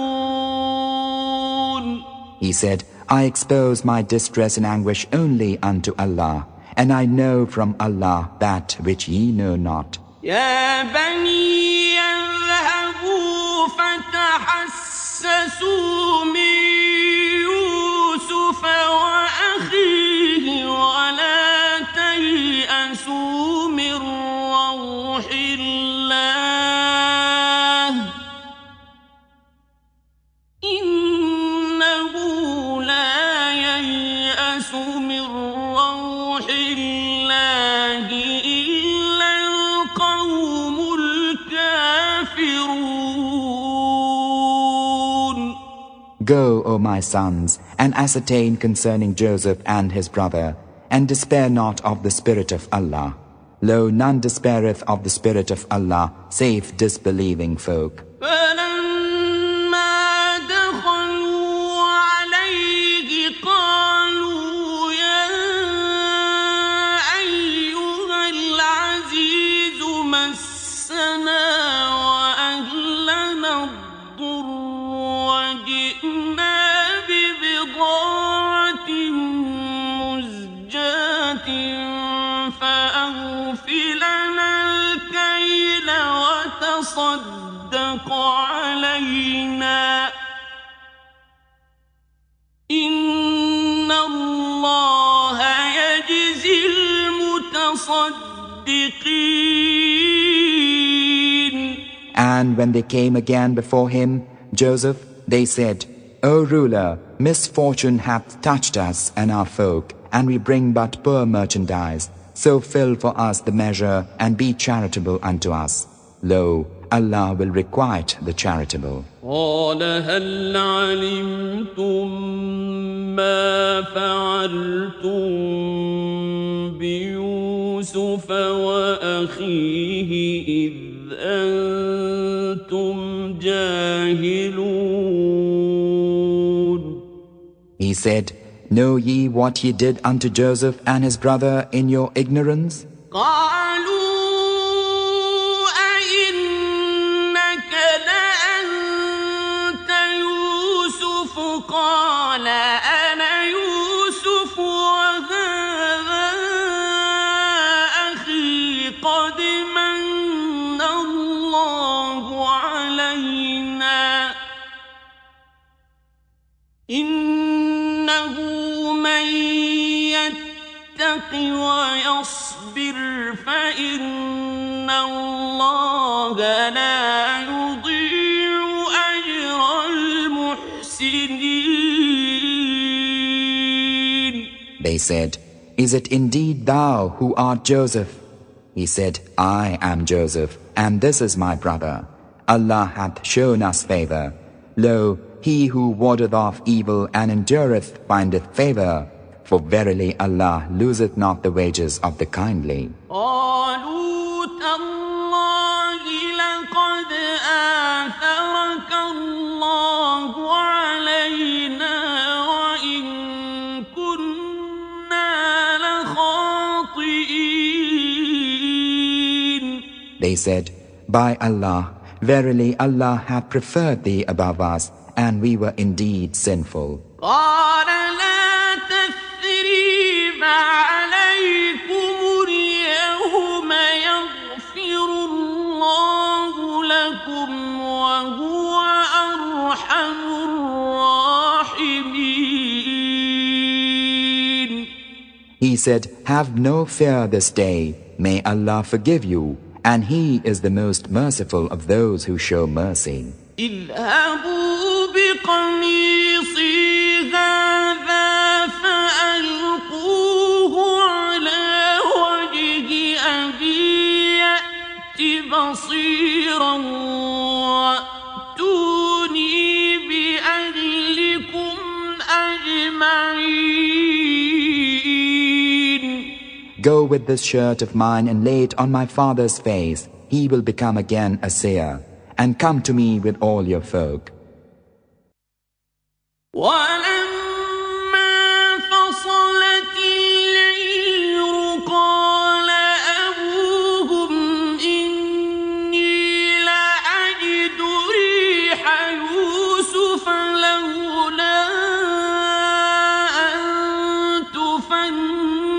He said, I expose my distress and anguish only unto Allah, and I know from Allah that which ye know not. يا بني اذهبوا فتحسسوا من يوسف وأخيه ولا تيأسوا من روح الله إنه لا ييأس من روح الله إلا القوم الكافرون. Go, O my sons, and ascertain concerning Joseph and his brother, and despair not of the Spirit of Allah. Lo, none despaireth of the Spirit of Allah, save disbelieving folk. فلما دخلوا عليه قالوا يا أيها العزيز مسنا وأهلنا الضر وجئنا ببضاعة مزجاة فأوف لنا الكيل وتصدق علينا إن الله يجزي المتصدقين. And when they came again before him, Joseph, they said, O ruler, misfortune hath touched us and our folk, and we bring but poor merchandise. So fill for us the measure, and be charitable unto us. Lo, Allah will requite the charitable. قال هل علمتم ما فعلتم بيوسف وأخيه إذ أنتم جاهلون. He said, Know ye what ye did unto Joseph and his brother in your ignorance? قالوا أئنك لأنت يوسف قال أنا يوسف وهذا أخي قد من الله علينا إنه من يتق ويصبر فإن الله لا يضيع أجر المحسنين. They said, Is it indeed thou who art Joseph? He said, I am Joseph, and this is my brother. Allah hath shown us favor. Lo, he who wardeth off evil and endureth findeth favor. For verily Allah loseth not the wages of the kindly. قالوا تالله لقد آثرك الله علينا وإن كنا لخاطئين. They said, By Allah, verily Allah hath preferred thee above us, and we were indeed sinful. قال لا تثريب عليكم اليوم يغفر الله لكم وهو أرحم الراحمين. He said, Have no fear this day. May Allah forgive you, and He is the most merciful of those who show mercy. اذهبوا بقميصي هذا فألقوه على وجه أبي يأت بصيرا وأتوني بأهلكم أجمعين. Go with this shirt of mine and lay it on my father's face. He will become again a seer. And come to me with all your folk. ولما فصلت العير قال أبوهم إني لأجد ريح يوسف لولا أن تفندون.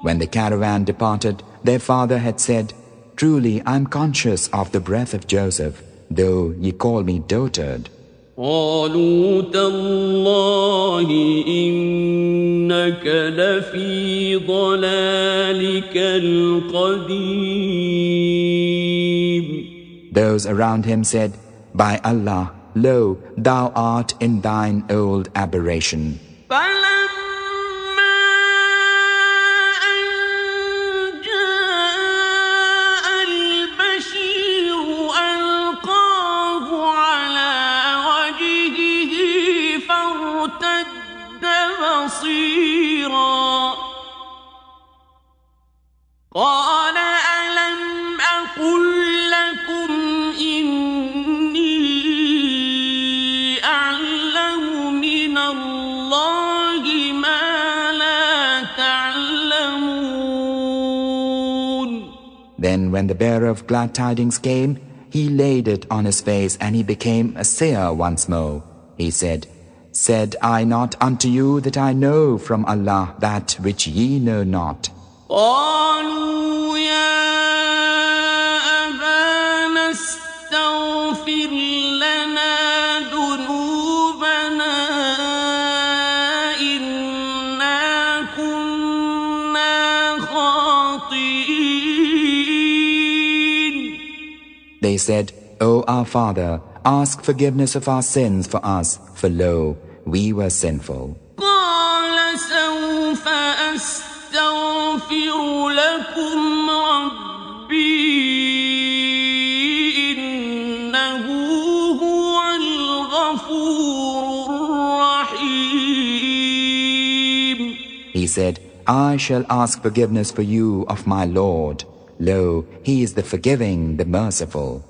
When the caravan departed, their father had said, Truly, I am conscious of the breath of Joseph, though ye call me dotard. قالوا تالله إنك لفي ضلالك القديم. Those around him said, By Allah, lo, thou art in thine old aberration. قال ألم أقل لكم إني أعلم من الله ما لا تعلمون. Then when the bearer of glad tidings came, he laid it on his face and he became a seer once more. He said, Said I not unto you that I know from Allah that which ye know not? قالوا يا أبانا استغفر لنا ذنوبنا إنا كنا خاطئين. They said, O our father, ask forgiveness of our sins for us, for lo, we were sinful. قال سوف أستغفر لكم ربي إنه هو الغفور الرحيم. He said, I shall ask forgiveness for you of my Lord. Lo, he is the forgiving, the merciful.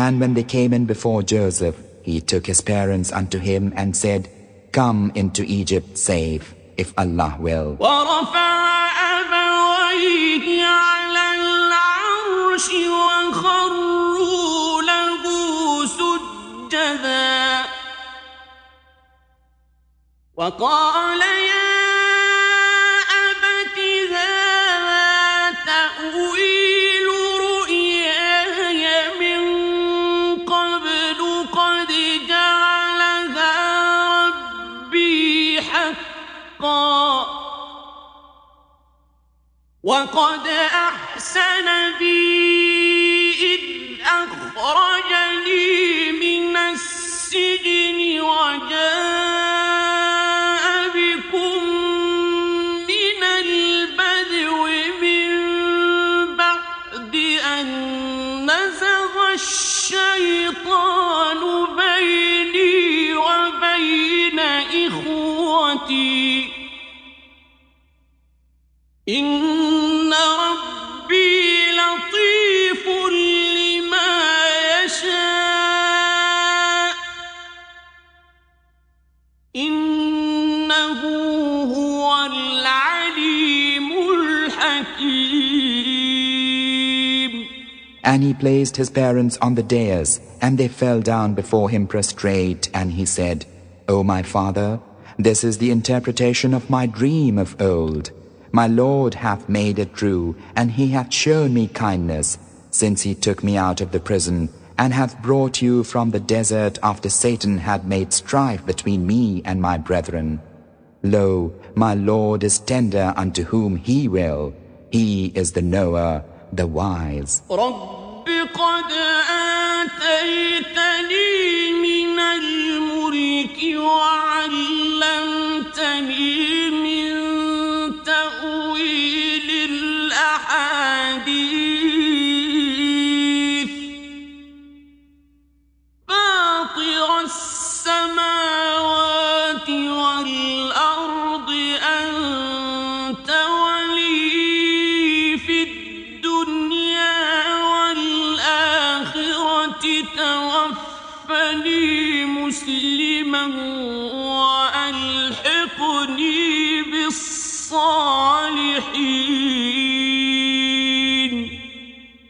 And when they came in before Joseph, he took his parents unto him and said, Come into Egypt safe, if Allah will. وقال يا أبت هذا تأويل رؤياي من قبل قد جعلها ربي حقا وقد أحسن بي إذ أخرجني من السجن وجاء بكم من البدو من بعد أن نزغ الشيطان بيني وبين إخوتي إن ربي لطيف لما يشاء إنه هو العليم الحكيم. And he placed his parents on the dais, and they fell down before him prostrate, and he said, O my father, This is the interpretation of my dream of old. My Lord hath made it true, and He hath shown me kindness, since He took me out of the prison, and hath brought you from the desert after Satan had made strife between me and my brethren. Lo, my Lord is tender unto whom He will. He is the knower, the wise. رب قد آتيتني من الملك وعلمتني من تأويل الأحاديث فاطر السماوات والأرض أنت ولي في الدنيا والآخرة توفني مسلما وألحقني بالصالحين.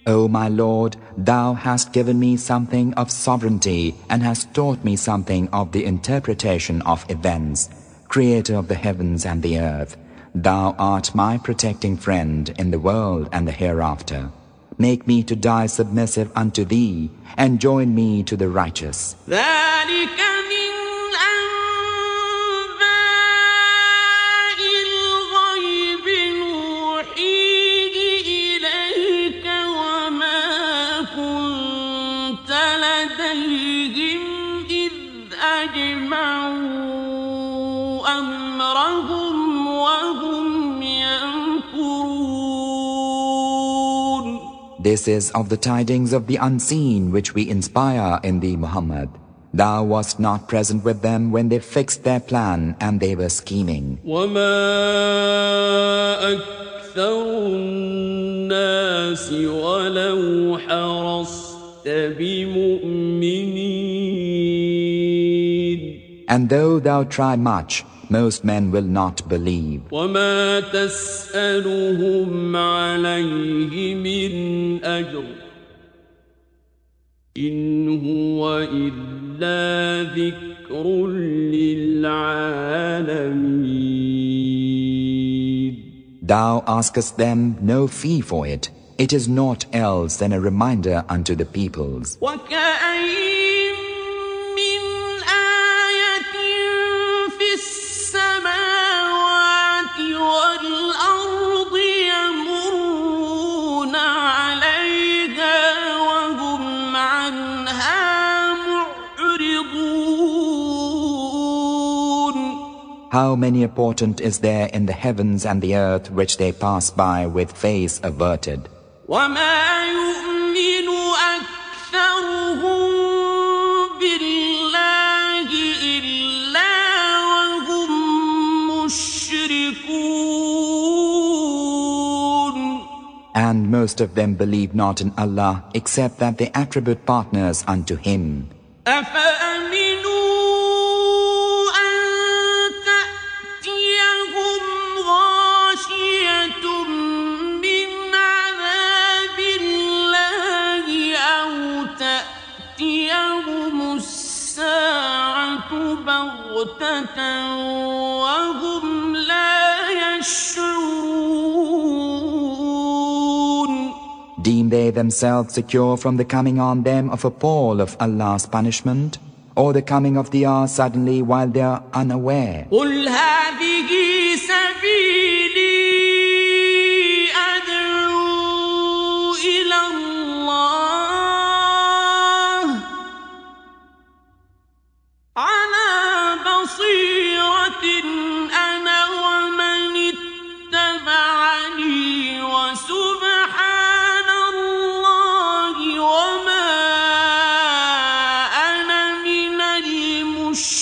O my Lord, Thou hast given me something of sovereignty and hast taught me something of the interpretation of events, Creator of the heavens and the earth. Thou art my protecting friend in the world and the hereafter. Make me to die submissive unto Thee, and join me to the righteous. ذلك من أنباء الغيب نوحيه إليك وما كنت لديهم إذ أجمعوا أمرهم وهم يمكرون. This is of the tidings of the unseen which we inspire in thee, Muhammad. Thou wast not present with them when they fixed their plan and they were scheming. وما أكثر الناس ولو حرصت بمؤمنين. And though thou try much, most men will not believe. وما تسألهم عليه من أجر إن هو إلا ذكر للعالمين. Thou askest them no fee for it. It is naught else than a reminder unto the peoples. وكأين من آية في السماوات والأرض يمرون عليها وهم عنها معرضون. How many a portent is there in the heavens and the earth which they pass by with face averted. وما يؤمن أكثرهم بالله إلا وهم مشركون. And most of them believe not in Allah except that they attribute partners unto Him. أفأمنوا أن تأتيهم غاشية من عذاب الله أو تأتيهم الساعة بغتة وهم لا يشعرون. Deem they themselves secure from the coming on them of a pall of Allah's punishment, or the coming of the hour suddenly while they are unaware? قل هذه سبيلي أدعو إلى الله على بصيرة أنا ومن اتبعني وسبحان الله وما أنا من المشركين.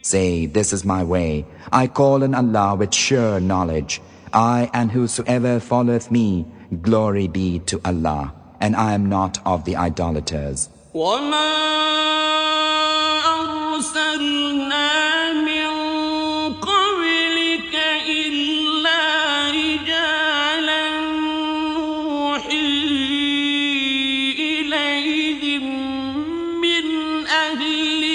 Say, this is my way. I call on Allah with sure knowledge. I and whosoever followeth me, glory be to Allah, and I am not of the idolaters. وما أرسلنا من قبلك إلا رجالا نوحي إليهم من أهل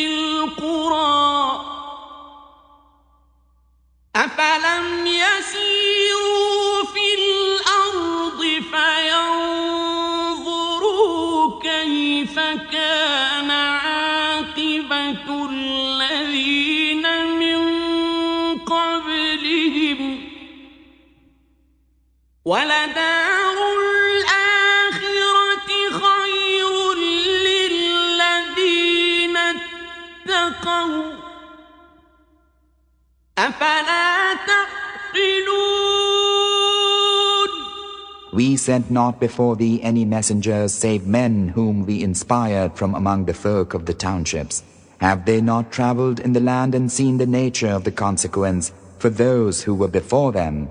كان عاقبة الذين من قبلهم ولدار الآخرة خير للذين اتقوا أفلا تعقلون. We sent not before thee any messengers save men whom we inspired from among the folk of the townships. Have they not traveled in the land and seen the nature of the consequence for those who were before them?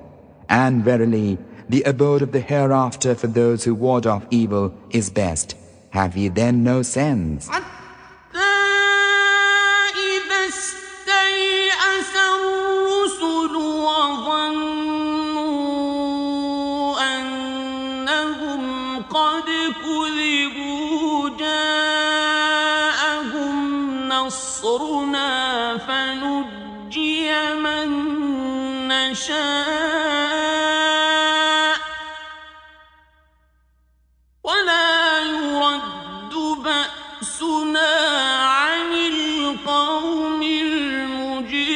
And verily, the abode of the hereafter for those who ward off evil is best. Have ye then no sense? فنجي من نشاء ولا يرد بأسنا عن القوم المجرمين.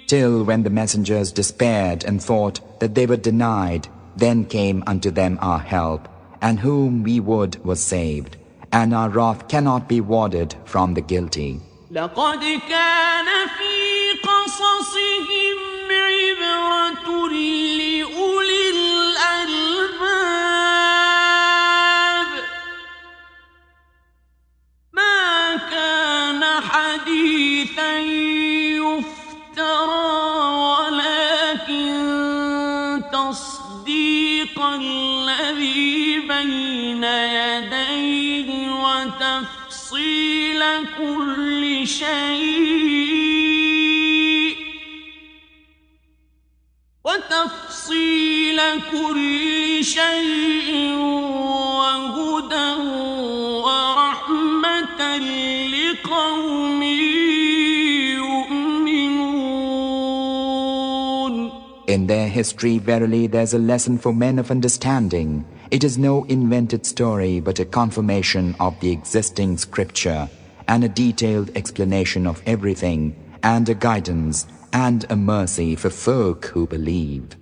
Till when the messengers despaired and thought that they were denied, then came unto them our help, and whom we would was saved. And our wrath cannot be warded from the guilty. لقد كان في قصصهم عبرة لأولي الألباب ما كان حديثا يفترى ولكن تصديق الذي بين يديه وتفصيل كل شيء وهدى ورحمة لقوم يؤمنون. In their history, verily, there's a lesson for men of understanding. It is no invented story, but a confirmation of the existing scripture, and a detailed explanation of everything, and a guidance, and a mercy for folk who believe.